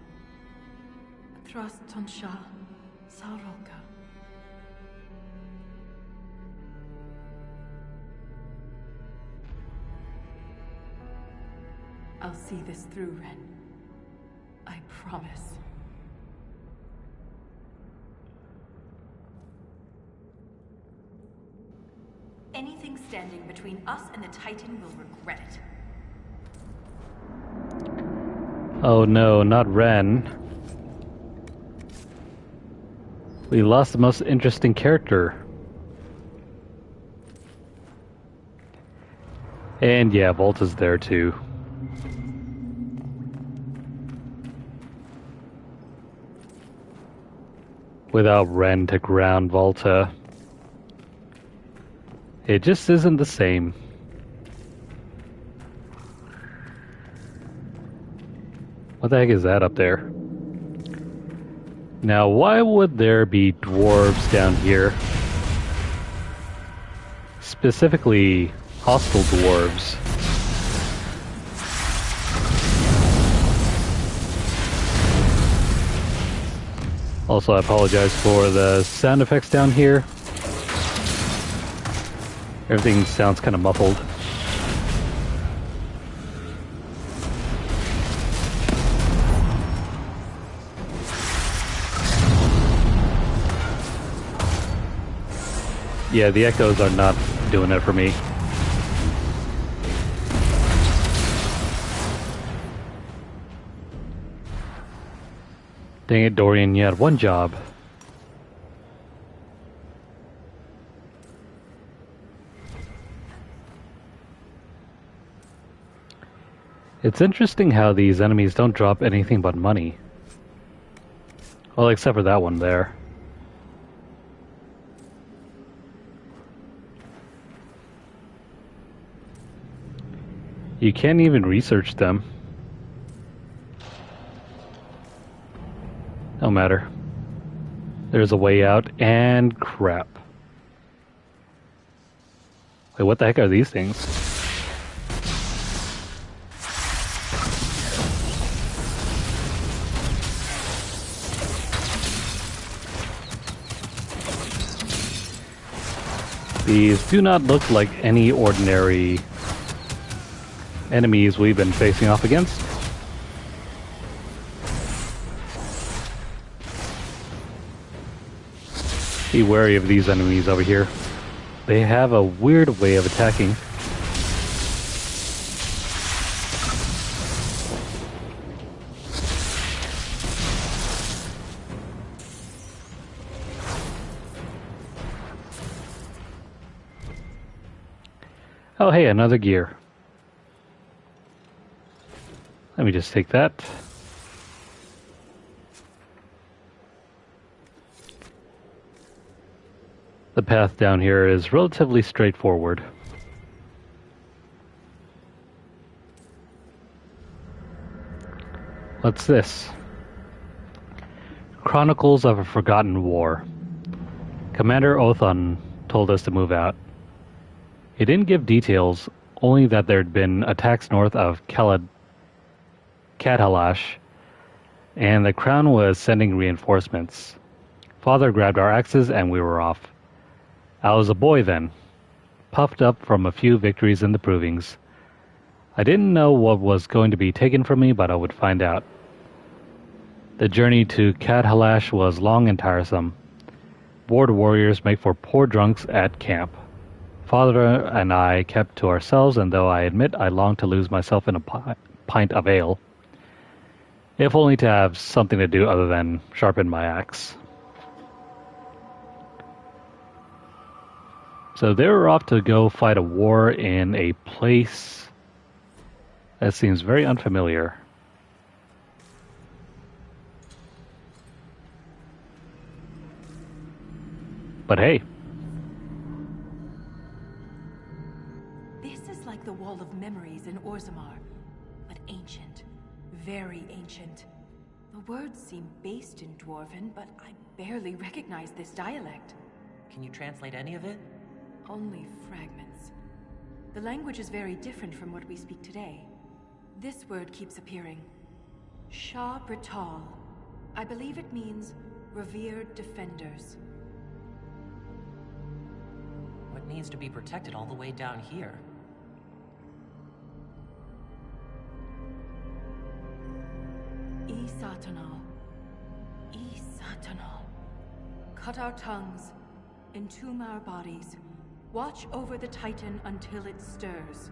Thrust Tonsha Saroka. I'll see this through, Renn. I promise. Anything standing between us and the Titan will regret it. Oh no, not Renn. We lost the most interesting character. And yeah, Volta's there too. Without Renn to ground Volta, it just isn't the same. What the heck is that up there? Now, why would there be dwarves down here? Specifically, hostile dwarves. Also, I apologize for the sound effects down here. Everything sounds kind of muffled. Yeah, the echoes are not doing it for me. Dang it, Dorian, you had one job. It's interesting how these enemies don't drop anything but money. Well, except for that one there. You can't even research them. No matter. There's a way out, and crap. Wait, what the heck are these things? These do not look like any ordinary enemies we've been facing off against. Be wary of these enemies over here. They have a weird way of attacking. Oh hey, another gear. Let me just take that. The path down here is relatively straightforward. What's this? Chronicles of a Forgotten War. Commander Othan told us to move out. He didn't give details, only that there'd been attacks north of Cadhalash, and the Crown was sending reinforcements. Father grabbed our axes and we were off. I was a boy then, puffed up from a few victories in the provings. I didn't know what was going to be taken from me, but I would find out. The journey to Cadhalash was long and tiresome. Bored warriors make for poor drunks at camp. Father and I kept to ourselves, and though I admit I longed to lose myself in a pint of ale, if only to have something to do other than sharpen my axe. So they were off to go fight a war in a place that seems very unfamiliar. But hey. This is like the Wall of Memories in Orzammar, but ancient. Very ancient. The words seem based in Dwarven, but I barely recognize this dialect. Can you translate any of it? Only fragments. The language is very different from what we speak today. This word keeps appearing. Shah Brital. I believe it means revered defenders. What needs to be protected all the way down here? Isatanal. Isatanal. Cut our tongues. Entomb our bodies. Watch over the Titan until it stirs.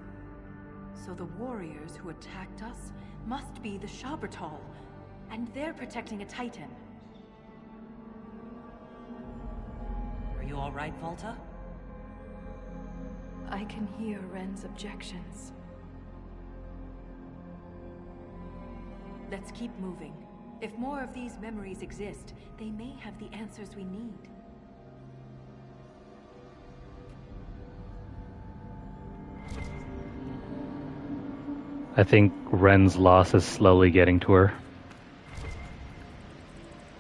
So the warriors who attacked us must be the Shabratal, and they're protecting a Titan. all right, Volta? I can hear Renn's objections. Let's keep moving. If more of these memories exist, they may have the answers we need. I think Renn's loss is slowly getting to her.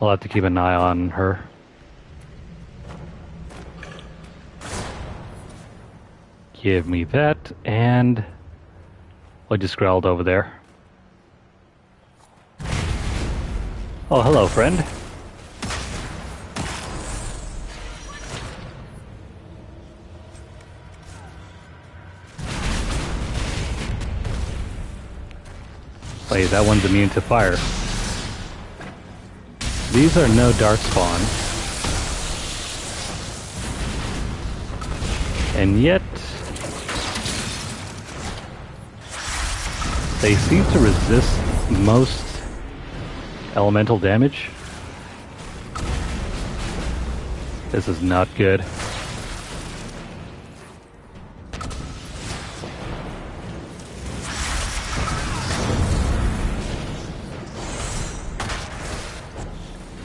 I'll have to keep an eye on her. Give me that, and what just growled over there? Oh, hello, friend. Wait, that one's immune to fire. These are no darkspawn. And yet they seem to resist most elemental damage. This is not good.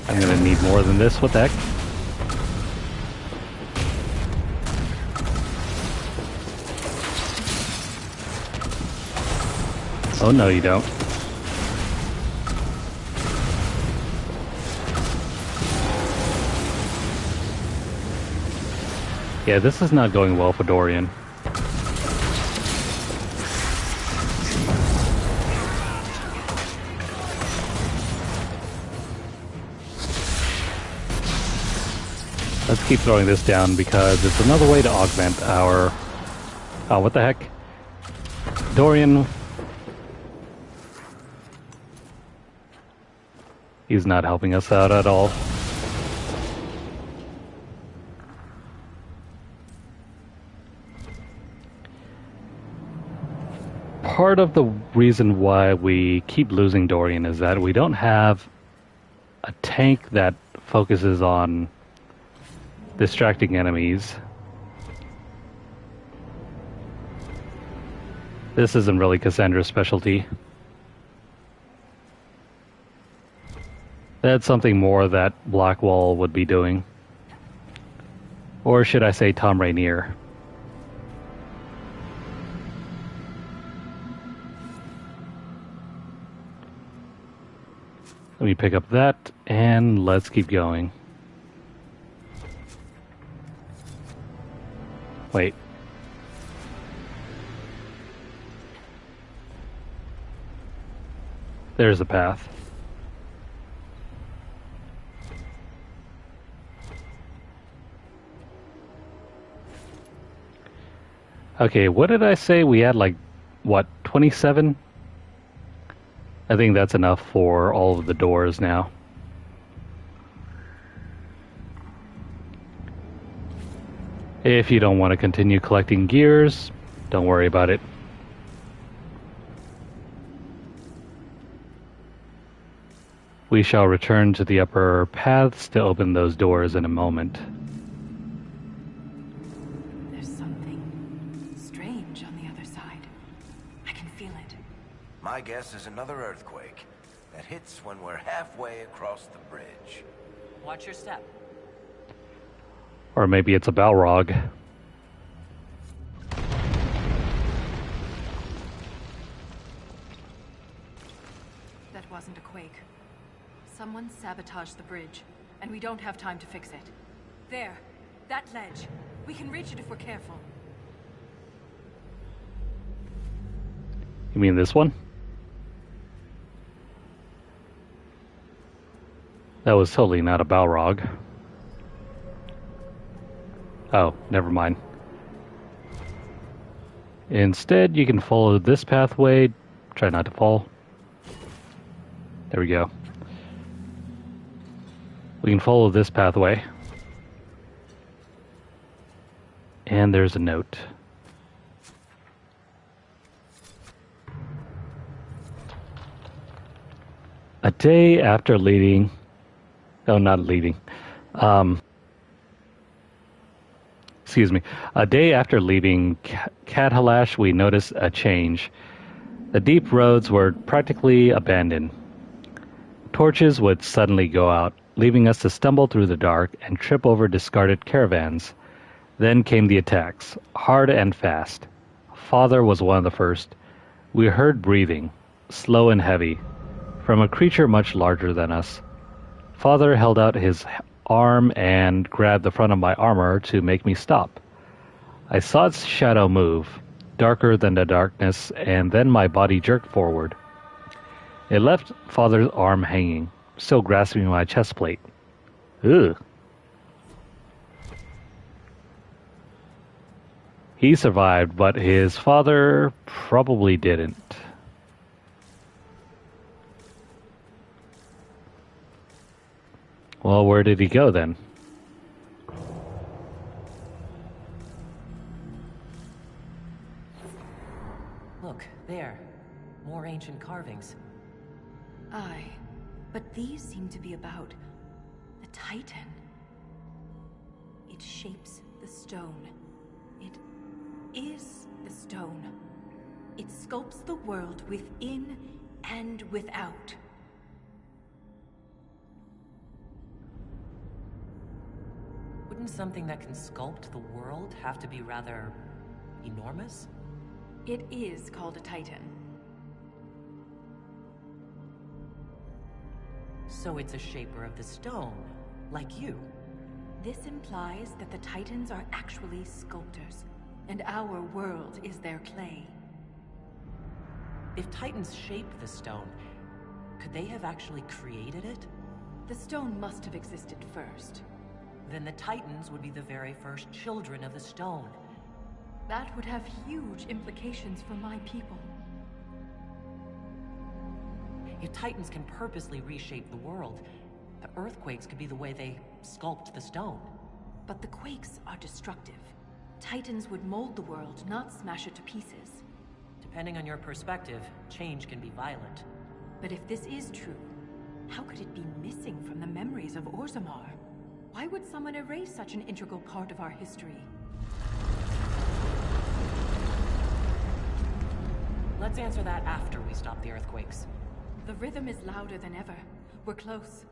I'm gonna need more than this. What the heck? Oh no, you don't. Yeah, this is not going well for Dorian. Let's keep throwing this down because it's another way to augment our... Oh, what the heck? Dorian... He's not helping us out at all. Part of the reason why we keep losing Dorian is that we don't have a tank that focuses on distracting enemies. This isn't really Cassandra's specialty. That's something more that Blackwall would be doing. Or should I say Tom Rainier. Let me pick up that, and let's keep going. Wait. There's the path. Okay, what did I say? We had like, what, 27? I think that's enough for all of the doors now. If you don't want to continue collecting gears, don't worry about it. We shall return to the upper paths to open those doors in a moment. There's something strange on the other side. I can feel it. My guess is another earthquake that hits when we're halfway across the bridge. Watch your step. Or maybe it's a Balrog. That wasn't a quake. Someone sabotaged the bridge, and we don't have time to fix it. There, that ledge. We can reach it if we're careful. You mean this one? That was totally not a Balrog. Oh, never mind. Instead, you can follow this pathway. Try not to fall. There we go. We can follow this pathway. And there's a note. A day after leading... Oh, not leading. Excuse me. A day after leaving Cadhalash, we noticed a change. The deep roads were practically abandoned. Torches would suddenly go out, leaving us to stumble through the dark and trip over discarded caravans. Then came the attacks, hard and fast. Father was one of the first. We heard breathing, slow and heavy, from a creature much larger than us. Father held out his arm and grabbed the front of my armor to make me stop. I saw its shadow move, darker than the darkness, and then my body jerked forward. It left Father's arm hanging, still grasping my chest plate. Ugh. He survived, but his father probably didn't. Well, where did he go then? Look, there. More ancient carvings. Aye, but these seem to be about the Titan. It shapes the stone. It is the stone. It sculpts the world within and without. Wouldn't something that can sculpt the world have to be rather enormous? It is called a Titan. So it's a shaper of the stone, like you. This implies that the Titans are actually sculptors, and our world is their clay. If Titans shape the stone, could they have actually created it? The stone must have existed first. Then the Titans would be the very first children of the stone. That would have huge implications for my people. If Titans can purposely reshape the world, the earthquakes could be the way they sculpt the stone. But the quakes are destructive. Titans would mold the world, not smash it to pieces. Depending on your perspective, change can be violent. But if this is true, how could it be missing from the memories of Orzammar? Why would someone erase such an integral part of our history? Let's answer that after we stop the earthquakes. The rhythm is louder than ever. We're close.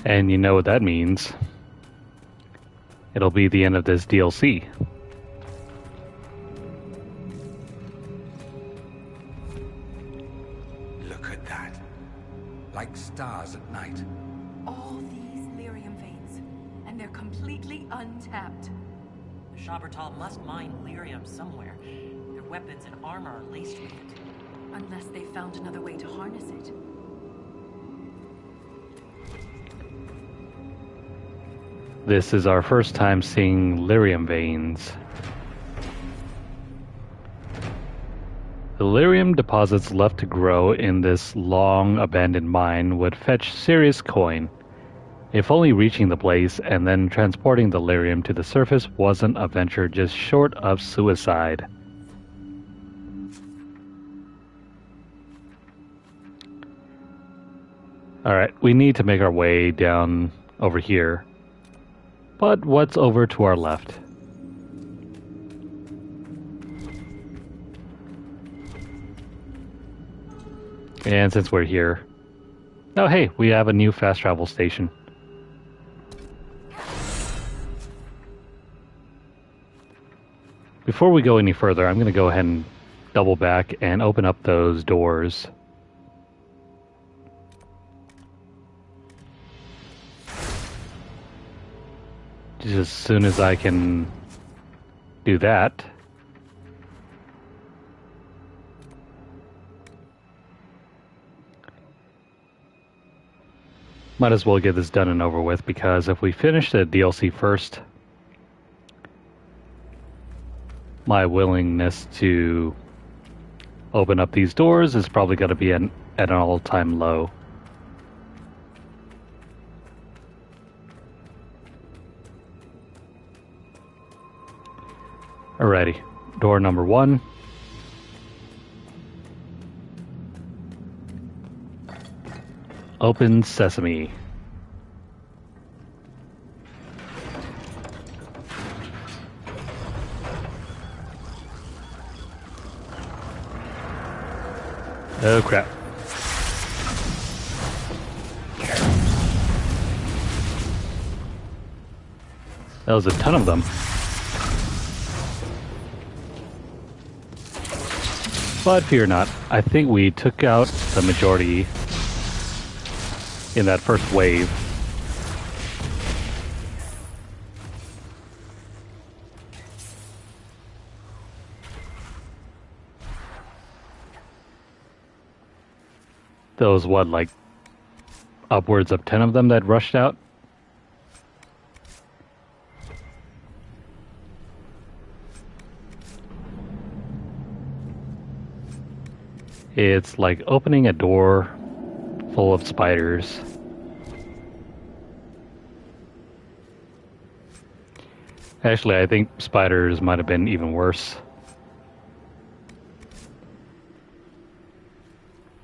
And you know what that means. It'll be the end of this DLC. Look at that. Like stars at night. All these lyrium veins, and they're completely untapped. The Shabertal must mine lyrium somewhere. Their weapons and armor are laced with it. Unless they found another way to harness it. This is our first time seeing lyrium veins. The lyrium deposits left to grow in this long abandoned mine would fetch serious coin. If only reaching the place and then transporting the lyrium to the surface wasn't a venture just short of suicide. Alright, we need to make our way down over here. But what's over to our left? And since we're here... Oh hey, we have a new fast travel station. Before we go any further, I'm going to go ahead and double back and open up those doors. Just as soon as I can do that. Might as well get this done and over with, because if we finish the DLC first, my willingness to open up these doors is probably going to be at an all-time low. Alrighty, door number 1. Open sesame. Oh crap. That was a ton of them. But fear not, I think we took out the majority in that first wave. Those, what, like upwards of 10 of them that rushed out? It's like opening a door full of spiders. Actually, I think spiders might have been even worse.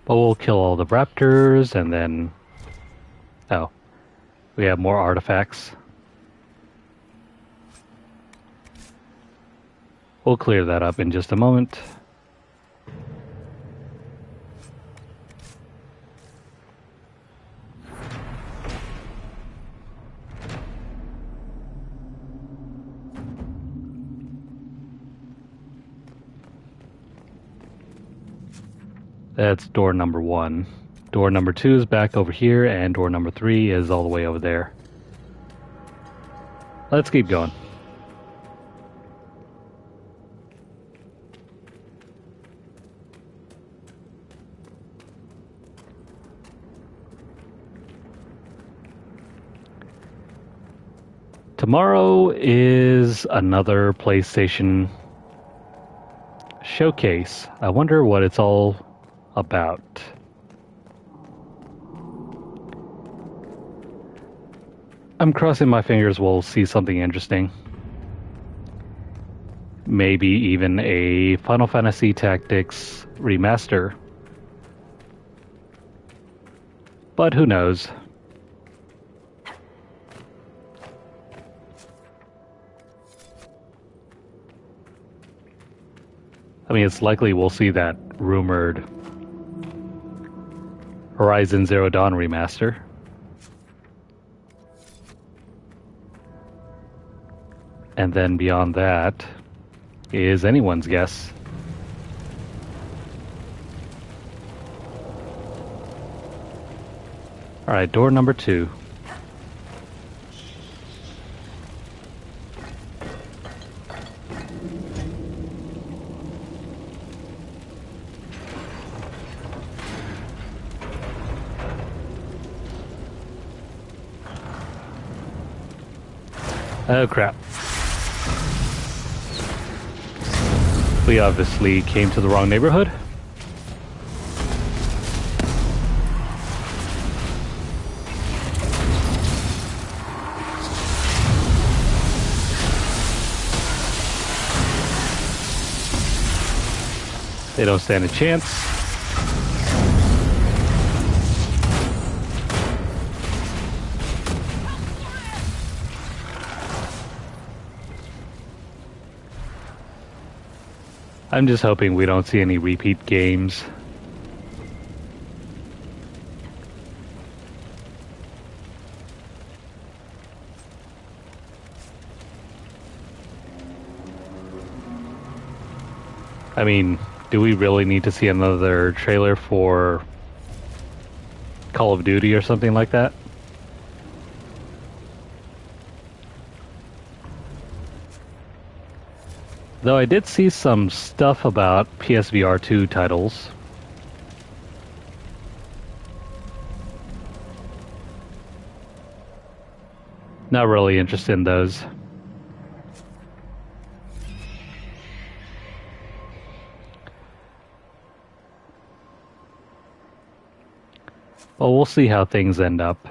But we'll kill all the raptors and then... Oh, we have more artifacts. We'll clear that up in just a moment. That's door number 1. Door number 2 is back over here, and door number 3 is all the way over there. Let's keep going. Tomorrow is another PlayStation showcase. I wonder what it's all about. I'm crossing my fingers we'll see something interesting. Maybe even a Final Fantasy Tactics remaster. But who knows? I mean, it's likely we'll see that rumored Horizon Zero Dawn remaster. And then beyond that is anyone's guess. Alright, door number 2. Oh crap. We obviously came to the wrong neighborhood. They don't stand a chance. I'm just hoping we don't see any repeat games. I mean, do we really need to see another trailer for Call of Duty or something like that? Though I did see some stuff about PSVR 2 titles. Not really interested in those. Well, we'll see how things end up.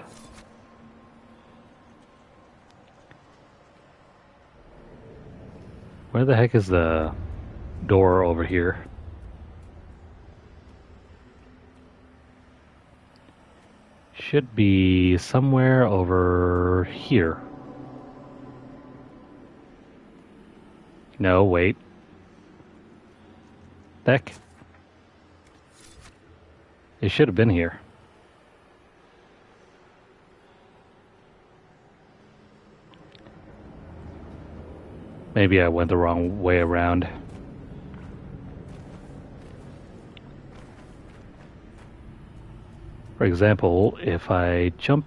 Where the heck is the door over here? Should be somewhere over here. No, wait. Heck. It should have been here. Maybe I went the wrong way around. For example, if I jump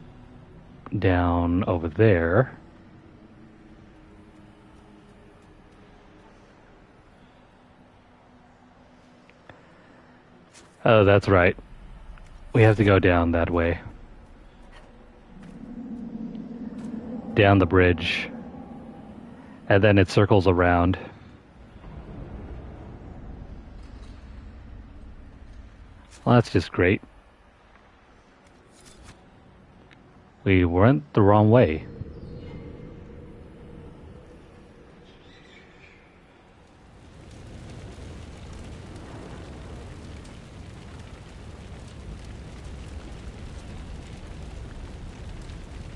down over there... Oh, that's right. We have to go down that way. Down the bridge. And then it circles around. Well, that's just great. We went the wrong way.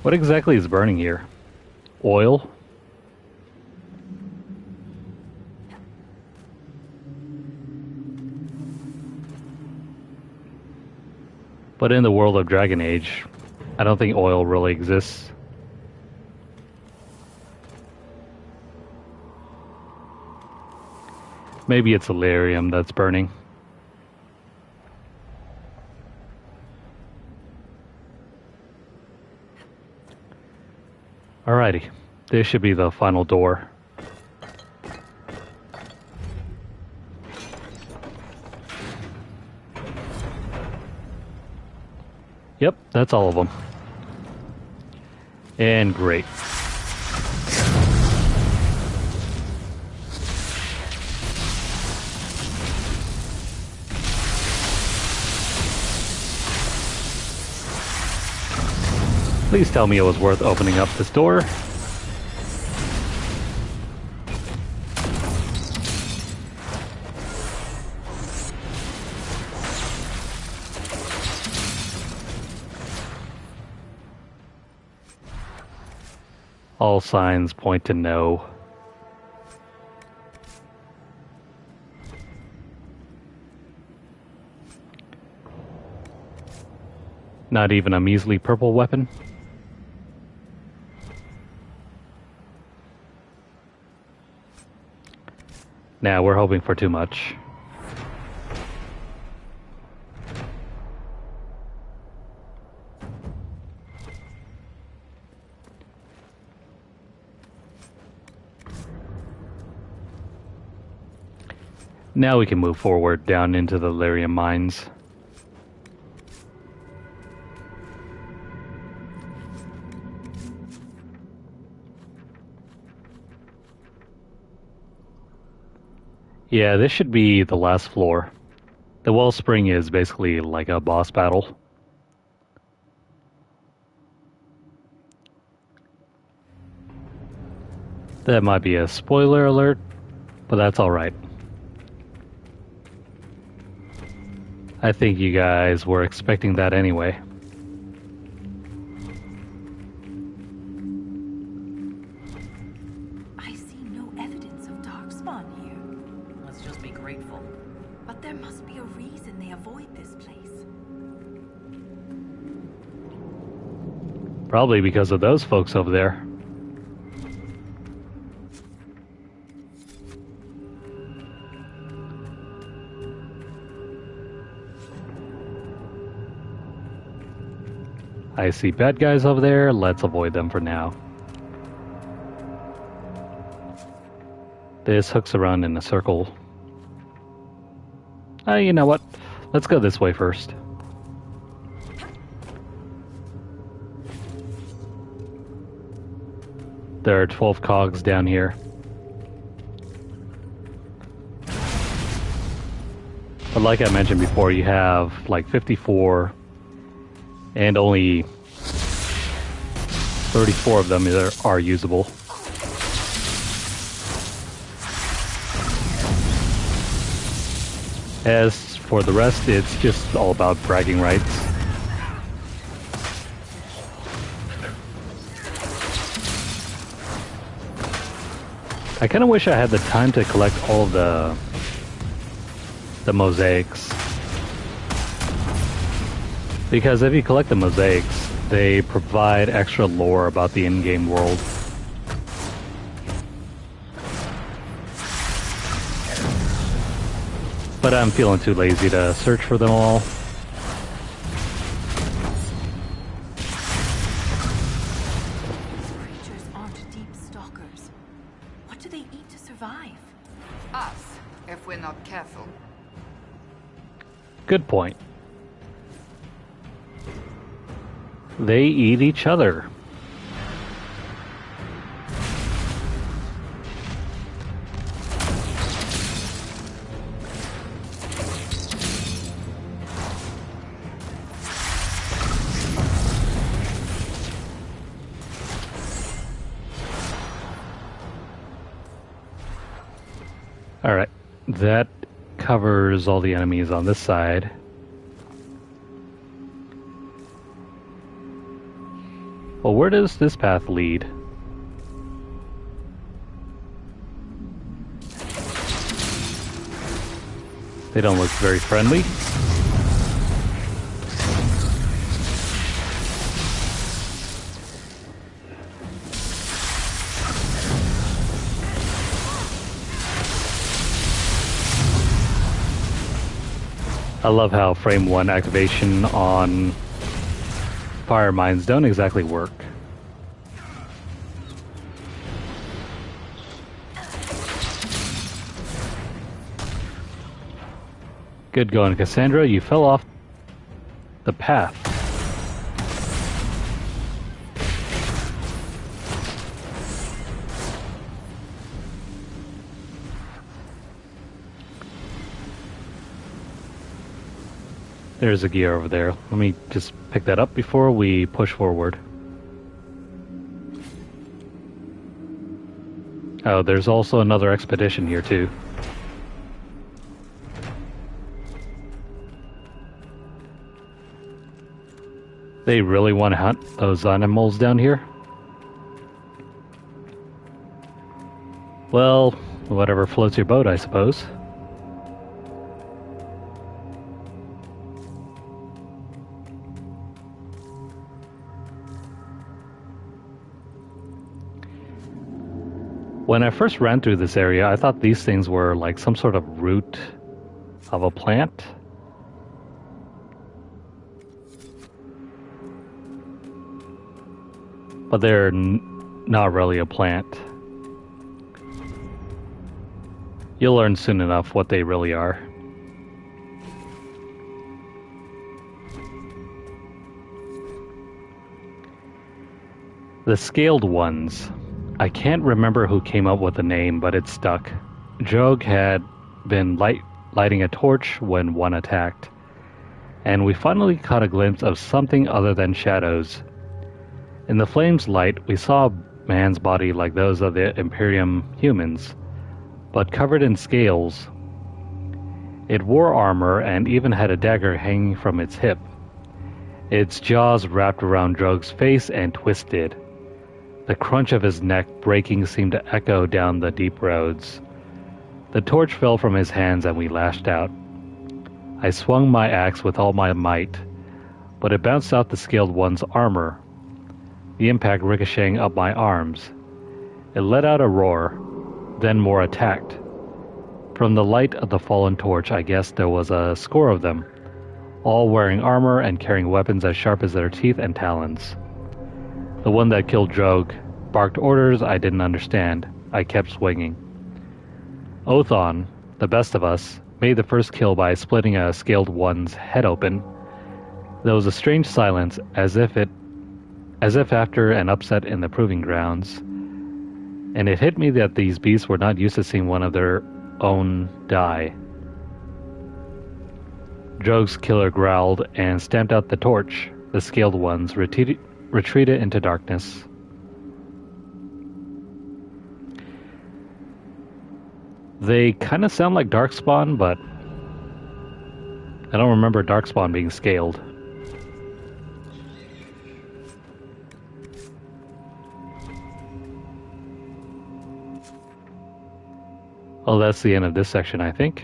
What exactly is burning here? Oil? But in the world of Dragon Age, I don't think oil really exists. Maybe it's Illyrium that's burning. Alrighty, this should be the final door. Yep, that's all of them. And great. Please tell me it was worth opening up this door. All signs point to no. Not even a measly purple weapon? Nah, we're hoping for too much. Now we can move forward down into the Lyrium mines. Yeah, this should be the last floor. The wellspring is basically like a boss battle. That might be a spoiler alert, but that's alright. I think you guys were expecting that anyway. I see no evidence of darkspawn here. Let's just be grateful. But there must be a reason they avoid this place. Probably because of those folks over there. I see bad guys over there. Let's avoid them for now. This hooks around in a circle. You know what? Let's go this way first. There are 12 cogs down here. But like I mentioned before, you have like 54 and only 34 of them are usable. As for the rest, it's just all about bragging rights. I kind of wish I had the time to collect all of the mosaics. Because if you collect the mosaics, they provide extra lore about the in-game world. But I'm feeling too lazy to search for them all. Creatures aren't deep stalkers. What do they eat to survive? Us, if we're not careful. Good point. They eat each other. Alright, that covers all the enemies on this side. Well, where does this path lead? They don't look very friendly. I love how frame 1 activation on fire mines don't exactly work. Good going, Cassandra. You fell off the path. There's a gear over there. Let me just pick that up before we push forward. Oh, there's also another expedition here too. They really want to hunt those animals down here? Well, whatever floats your boat, I suppose. When I first ran through this area, I thought these things were like some sort of root of a plant. But they're not really a plant. You'll learn soon enough what they really are. The scaled ones. I can't remember who came up with the name, but it stuck. Jog had been lighting a torch when one attacked, and we finally caught a glimpse of something other than shadows. In the flame's light, we saw a man's body like those of the Imperium humans, but covered in scales. It wore armor and even had a dagger hanging from its hip. Its jaws wrapped around Jog's face and twisted. The crunch of his neck breaking seemed to echo down the deep roads. The torch fell from his hands and we lashed out. I swung my axe with all my might, but it bounced out the scaled one's armor, the impact ricocheting up my arms. It let out a roar, then more attacked. From the light of the fallen torch, I guessed there was a score of them, all wearing armor and carrying weapons as sharp as their teeth and talons. The one that killed Jog barked orders I didn't understand. I kept swinging. Othon, the best of us, made the first kill by splitting a scaled one's head open. There was a strange silence, as if after an upset in the proving grounds, and it hit me that these beasts were not used to seeing one of their own die. Jog's killer growled and stamped out the torch. The scaled ones retreated into darkness. They kind of sound like Darkspawn, but I don't remember Darkspawn being scaled. Well, that's the end of this section, I think.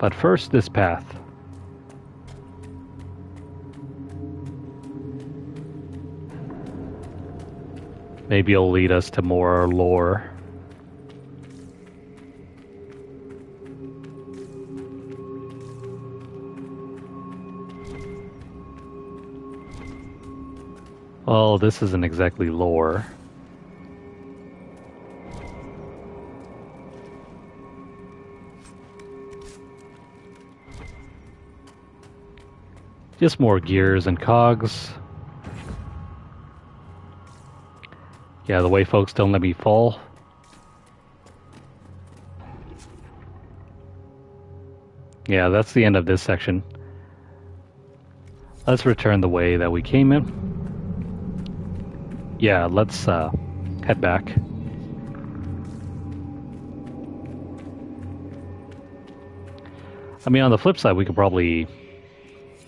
But first, this path. Maybe it'll lead us to more lore. Well, this isn't exactly lore. Just more gears and cogs. Yeah, the way folks don't let me fall. Yeah, that's the end of this section. Let's return the way that we came in. Yeah, let's head back. I mean, on the flip side, we could probably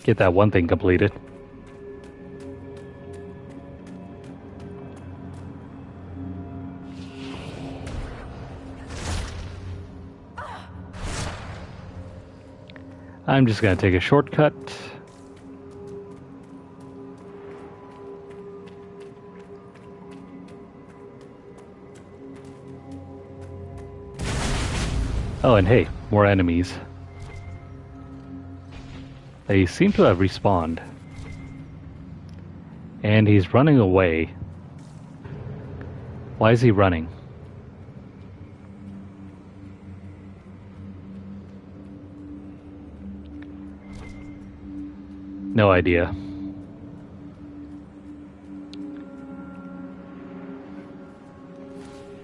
get that one thing completed. I'm just going to take a shortcut. Oh, and hey, more enemies. They seem to have respawned. And he's running away. Why is he running? No idea.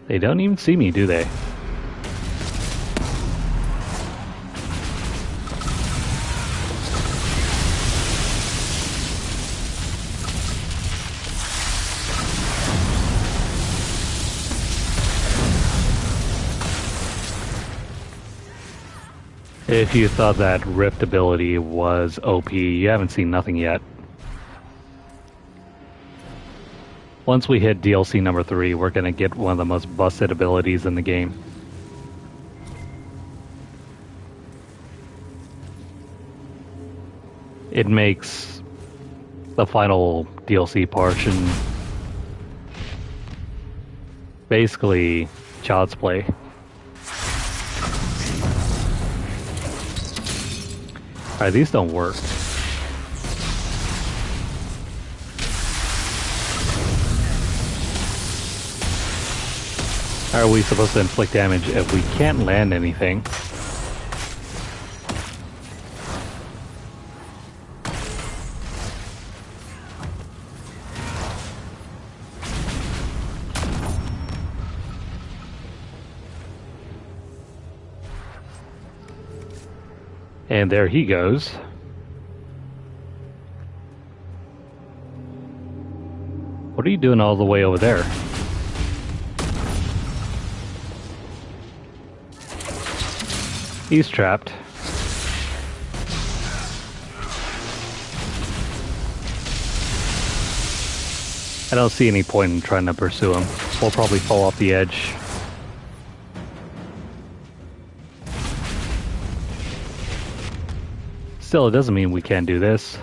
They don't even see me, do they? If you thought that Rift ability was OP, you haven't seen nothing yet. Once we hit DLC number 3, we're gonna get one of the most busted abilities in the game. It makes the final DLC portion basically child's play. Alright, these don't work. How are we supposed to inflict damage if we can't land anything? And there he goes. What are you doing all the way over there? He's trapped. I don't see any point in trying to pursue him. We'll probably fall off the edge. Still, it doesn't mean we can't do this.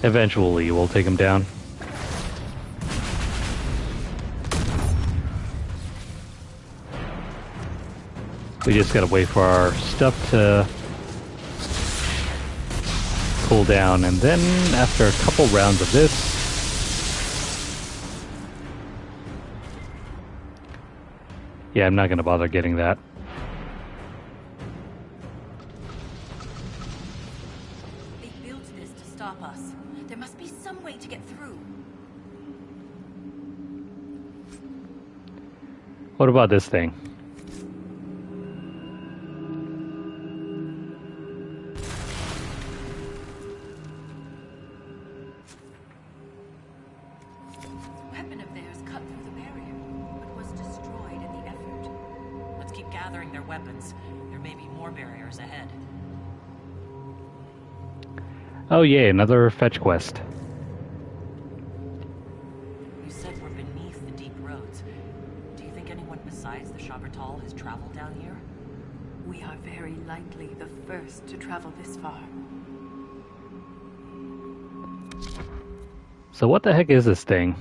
Eventually, we'll take him down. We just gotta wait for our stuff to cool down, and then after a couple rounds of this, yeah, I'm not gonna bother getting that. They built this to stop us. There must be some way to get through. What about this thing? Weapon of theirs cut through the barrier, but was destroyed in the effort. Let's keep gathering their weapons. There may be more barriers ahead. Oh yay, another fetch quest. records. Do you think anyone besides the Shoppertal has traveled down here? We are very likely the first to travel this far. So what the heck is this thing?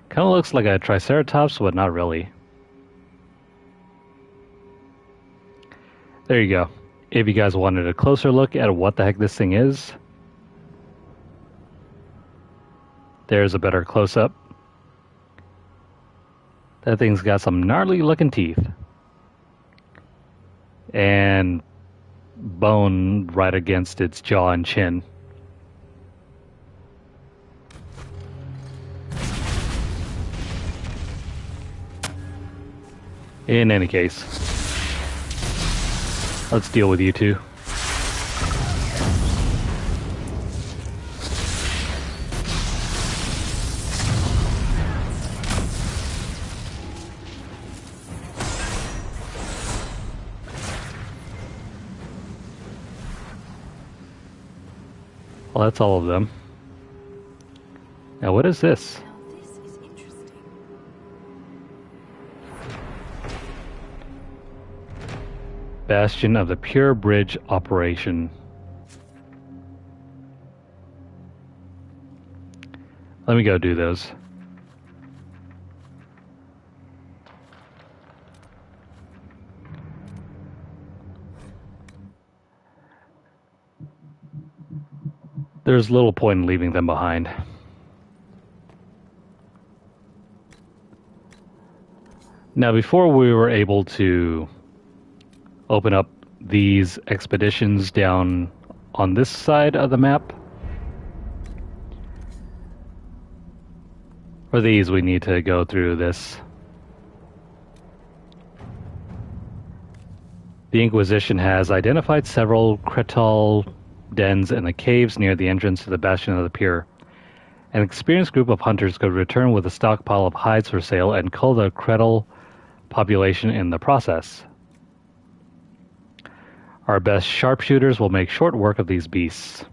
Kind of looks like a Triceratops, but not really. There you go. If you guys wanted a closer look at what the heck this thing is, there's a better close-up. That thing's got some gnarly looking teeth. And bone right against its jaw and chin. In any case, let's deal with you two. Well, that's all of them. Now, what is this? Now this is interesting. Bastion of the Pure Bridge Operation. Let me go do those. There's little point in leaving them behind. Now, before we were able to open up these expeditions down on this side of the map, for these we need to go through this. The Inquisition has identified several Kretal dens in the caves near the entrance to the Bastion of the Pure. An experienced group of hunters could return with a stockpile of hides for sale and cull the Kretal population in the process. Our best sharpshooters will make short work of these beasts.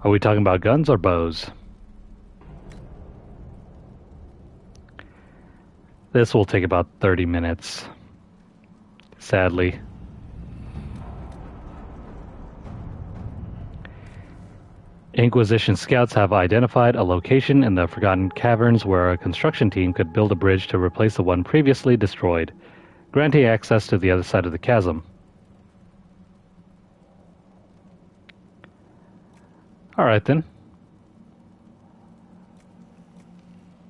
Are we talking about guns or bows? This will take about 30 minutes, sadly. Inquisition scouts have identified a location in the Forgotten Caverns where a construction team could build a bridge to replace the one previously destroyed, granting access to the other side of the chasm. Alright then.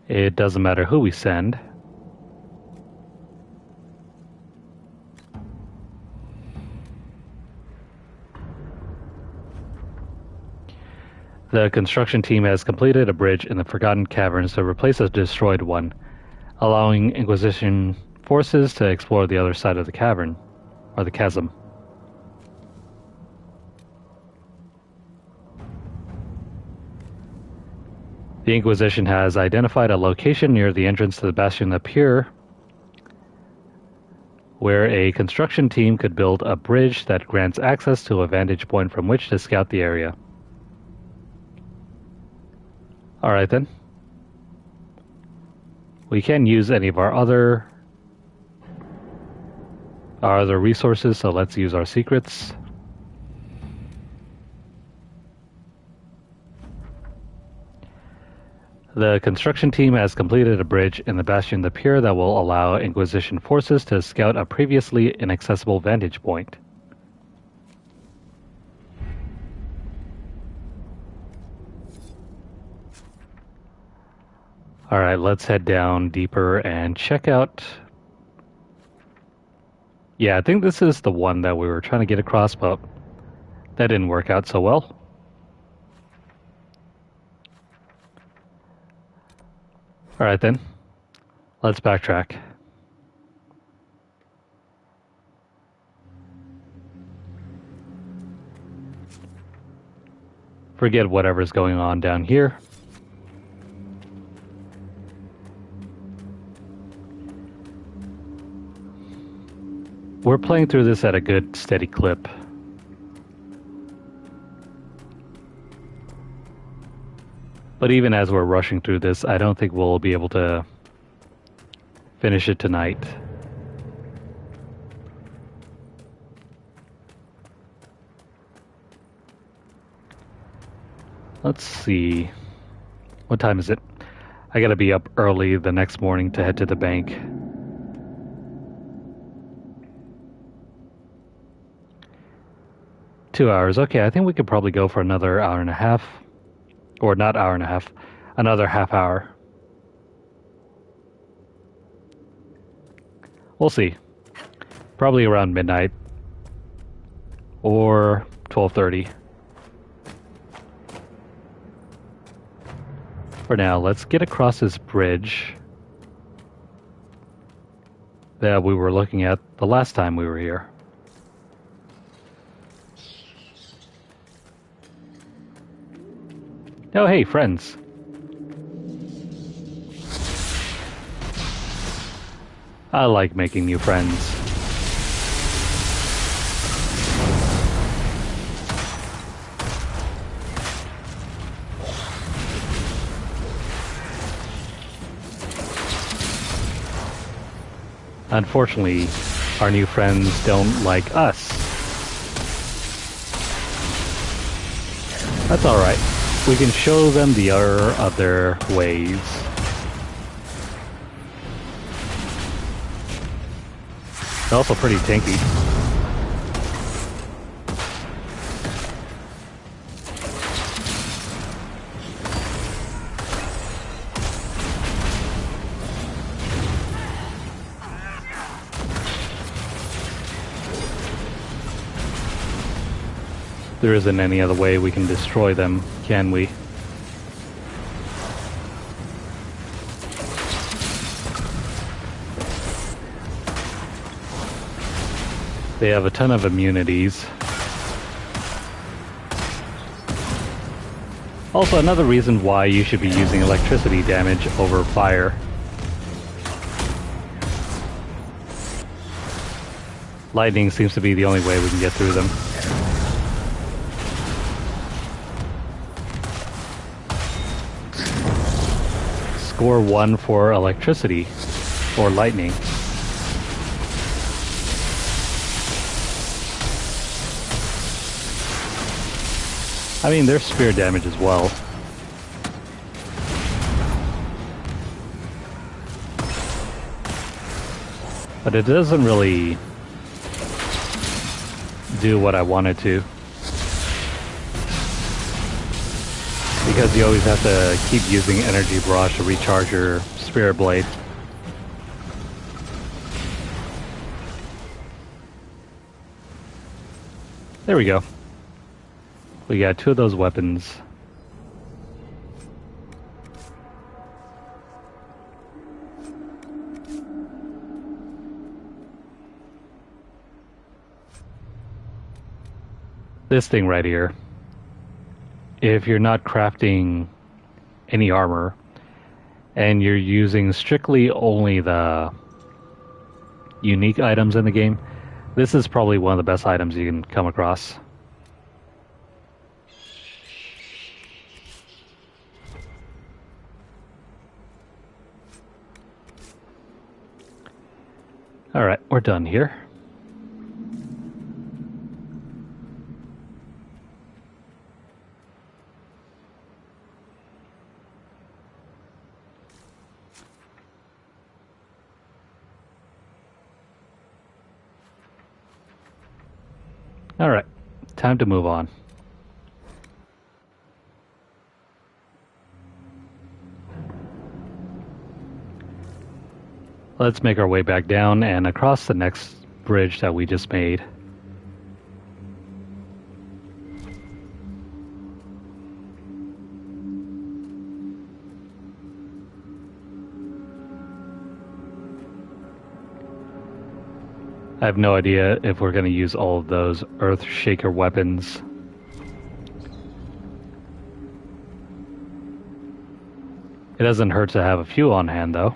It doesn't matter who we send. The construction team has completed a bridge in the Forgotten Caverns to replace a destroyed one, allowing Inquisition forces to explore the other side of the cavern, or the chasm. The Inquisition has identified a location near the entrance to the Bastion of the Pure, where a construction team could build a bridge that grants access to a vantage point from which to scout the area. Alright then. We can use any of our other resources, so let's use our secrets. The construction team has completed a bridge in the Bastion of the Pure that will allow Inquisition forces to scout a previously inaccessible vantage point. Alright, let's head down deeper and check out... Yeah, I think this is the one that we were trying to get across, but that didn't work out so well. Alright then, let's backtrack. Forget whatever's going on down here. We're playing through this at a good, steady clip. But But even as we're rushing through this, I don't think we'll be able to finish it tonight. Let's see. What time is it? I gotta be up early the next morning to head to the bank. $2. Okay, I think we could probably go for another hour and a half. Or not hour and a half. Another half hour. We'll see. Probably around midnight. Or 12:30. For now, let's get across this bridge that we were looking at the last time we were here. Oh, hey, friends. I like making new friends. Unfortunately, our new friends don't like us. That's alright. We can show them the error of their ways. They're also pretty tanky. There isn't any other way we can destroy them, can we? They have a ton of immunities. Also, another reason why you should be using electricity damage over fire. Lightning seems to be the only way we can get through them. Score 1 for electricity or lightning. I mean, there's spear damage as well. But it doesn't really do what I wanted to. Because you always have to keep using energy barrage to recharge your spirit blade. There we go. We got 2 of those weapons. This thing right here. If you're not crafting any armor and you're using strictly only the unique items in the game, this is probably one of the best items you can come across. Alright, we're done here. Alright, time to move on. Let's make our way back down and across the next bridge that we just made. I have no idea if we're going to use all of those Earth Shaker weapons. It doesn't hurt to have a few on hand, though.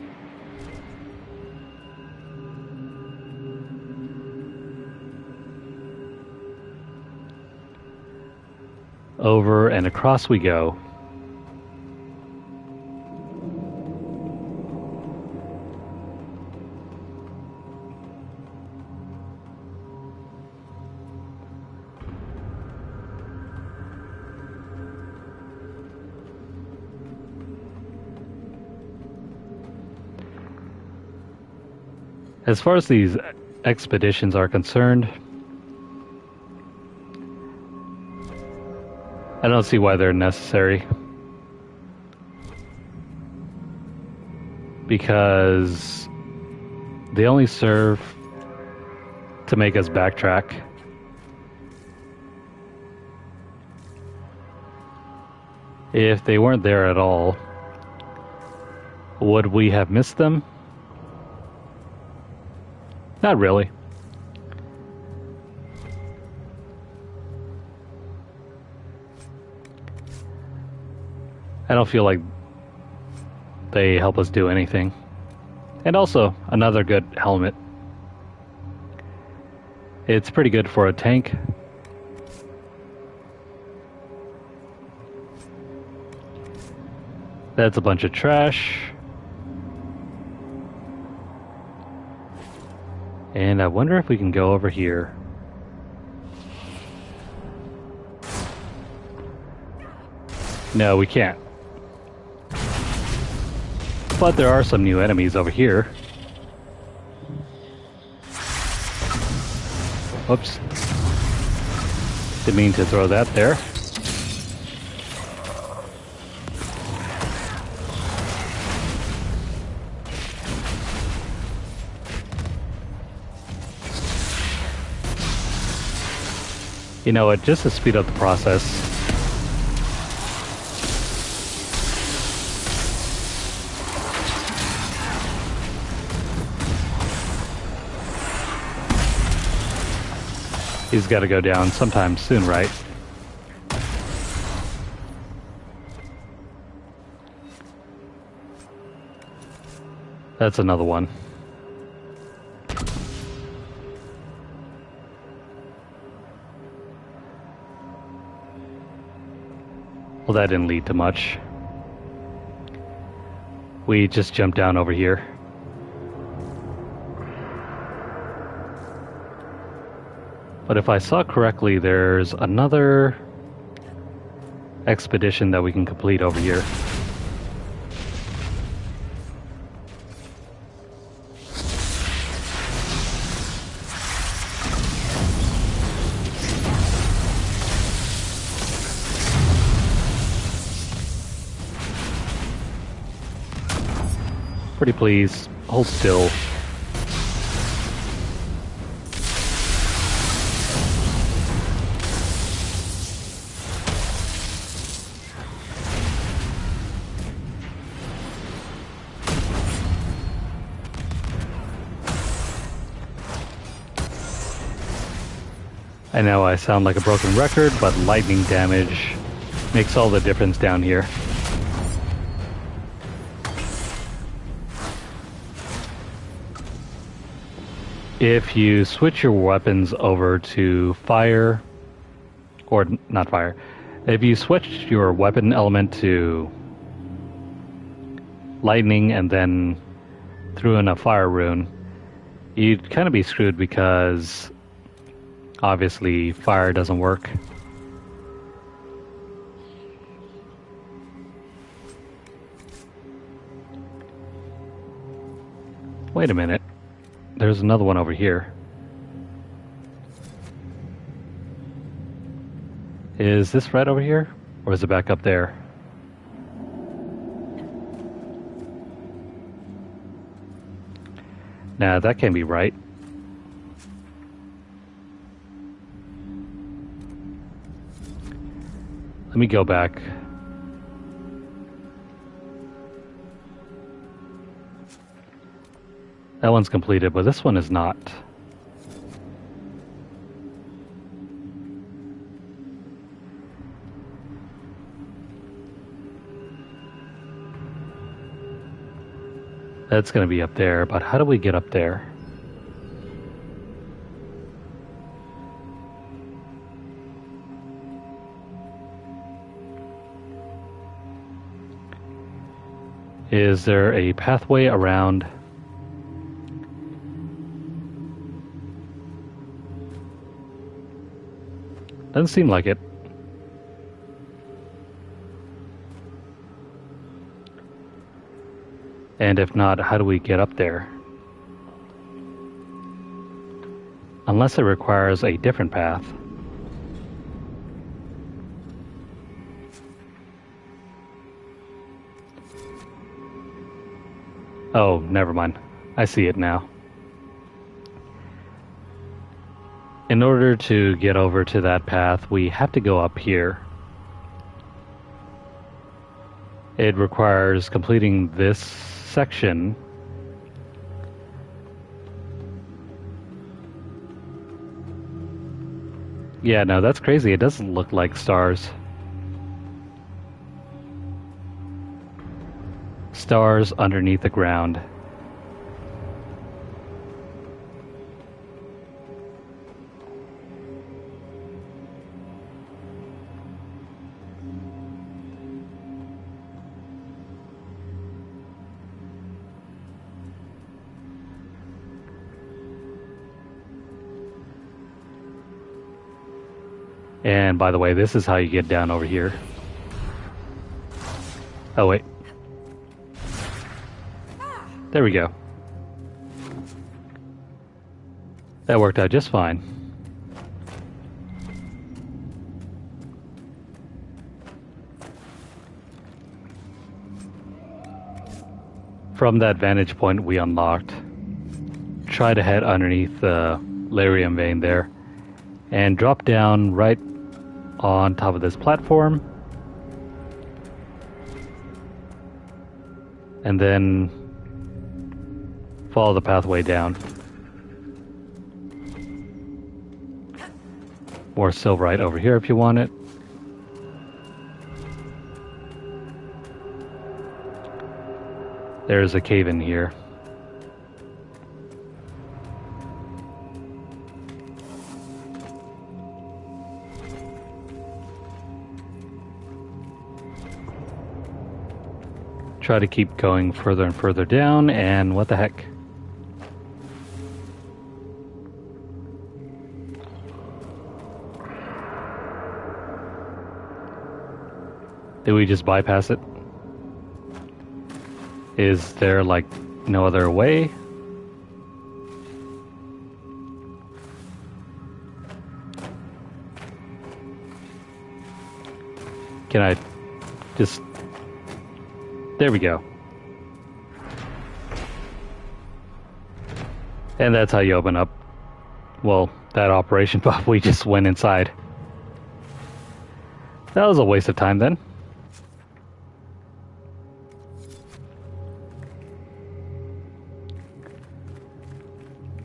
Over and across we go. As far as these expeditions are concerned, I don't see why they're necessary. Because they only serve to make us backtrack. If they weren't there at all, would we have missed them? Not really. I don't feel like they help us do anything. And also, another good helmet. It's pretty good for a tank. That's a bunch of trash. And I wonder if we can go over here. No, we can't. But there are some new enemies over here. Oops. Didn't mean to throw that there. You know what, just to speed up the process, he's got to go down sometime soon, right? That's another one. Well, that didn't lead to much. We just jumped down over here. But if I saw correctly, there's another expedition that we can complete over here. Pretty please, hold still. I know I sound like a broken record, but lightning damage makes all the difference down here. If you switch your weapons over to fire, or not fire, if you switch your weapon element to lightning and then threw in a fire rune, you'd kind of be screwed because obviously fire doesn't work. Wait a minute. There's another one over here. Is this right over here? Or is it back up there? Nah, that can't be right. Let me go back. That one's completed, but this one is not. That's going to be up there, but how do we get up there? Is there a pathway around? Doesn't seem like it. And if not, how do we get up there? Unless it requires a different path. Oh, never mind. I see it now. In order to get over to that path, we have to go up here. It requires completing this section. Yeah, no, that's crazy. It doesn't look like stars. Stars underneath the ground. And by the way, this is how you get down over here. Oh, wait. There we go. That worked out just fine. From that vantage point we unlocked, try to head underneath the Lyrium vein there and drop down right on top of this platform, and then follow the pathway down. More silverite over here if you want it. There's a cave in here. Try to keep going further and further down, and what the heck? Did we just bypass it? Is there like no other way? Can I just... There we go. And that's how you open up, well, that operation buff we just went inside. That was a waste of time then.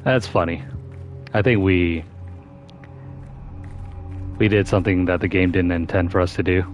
That's funny. I think we did something that the game didn't intend for us to do.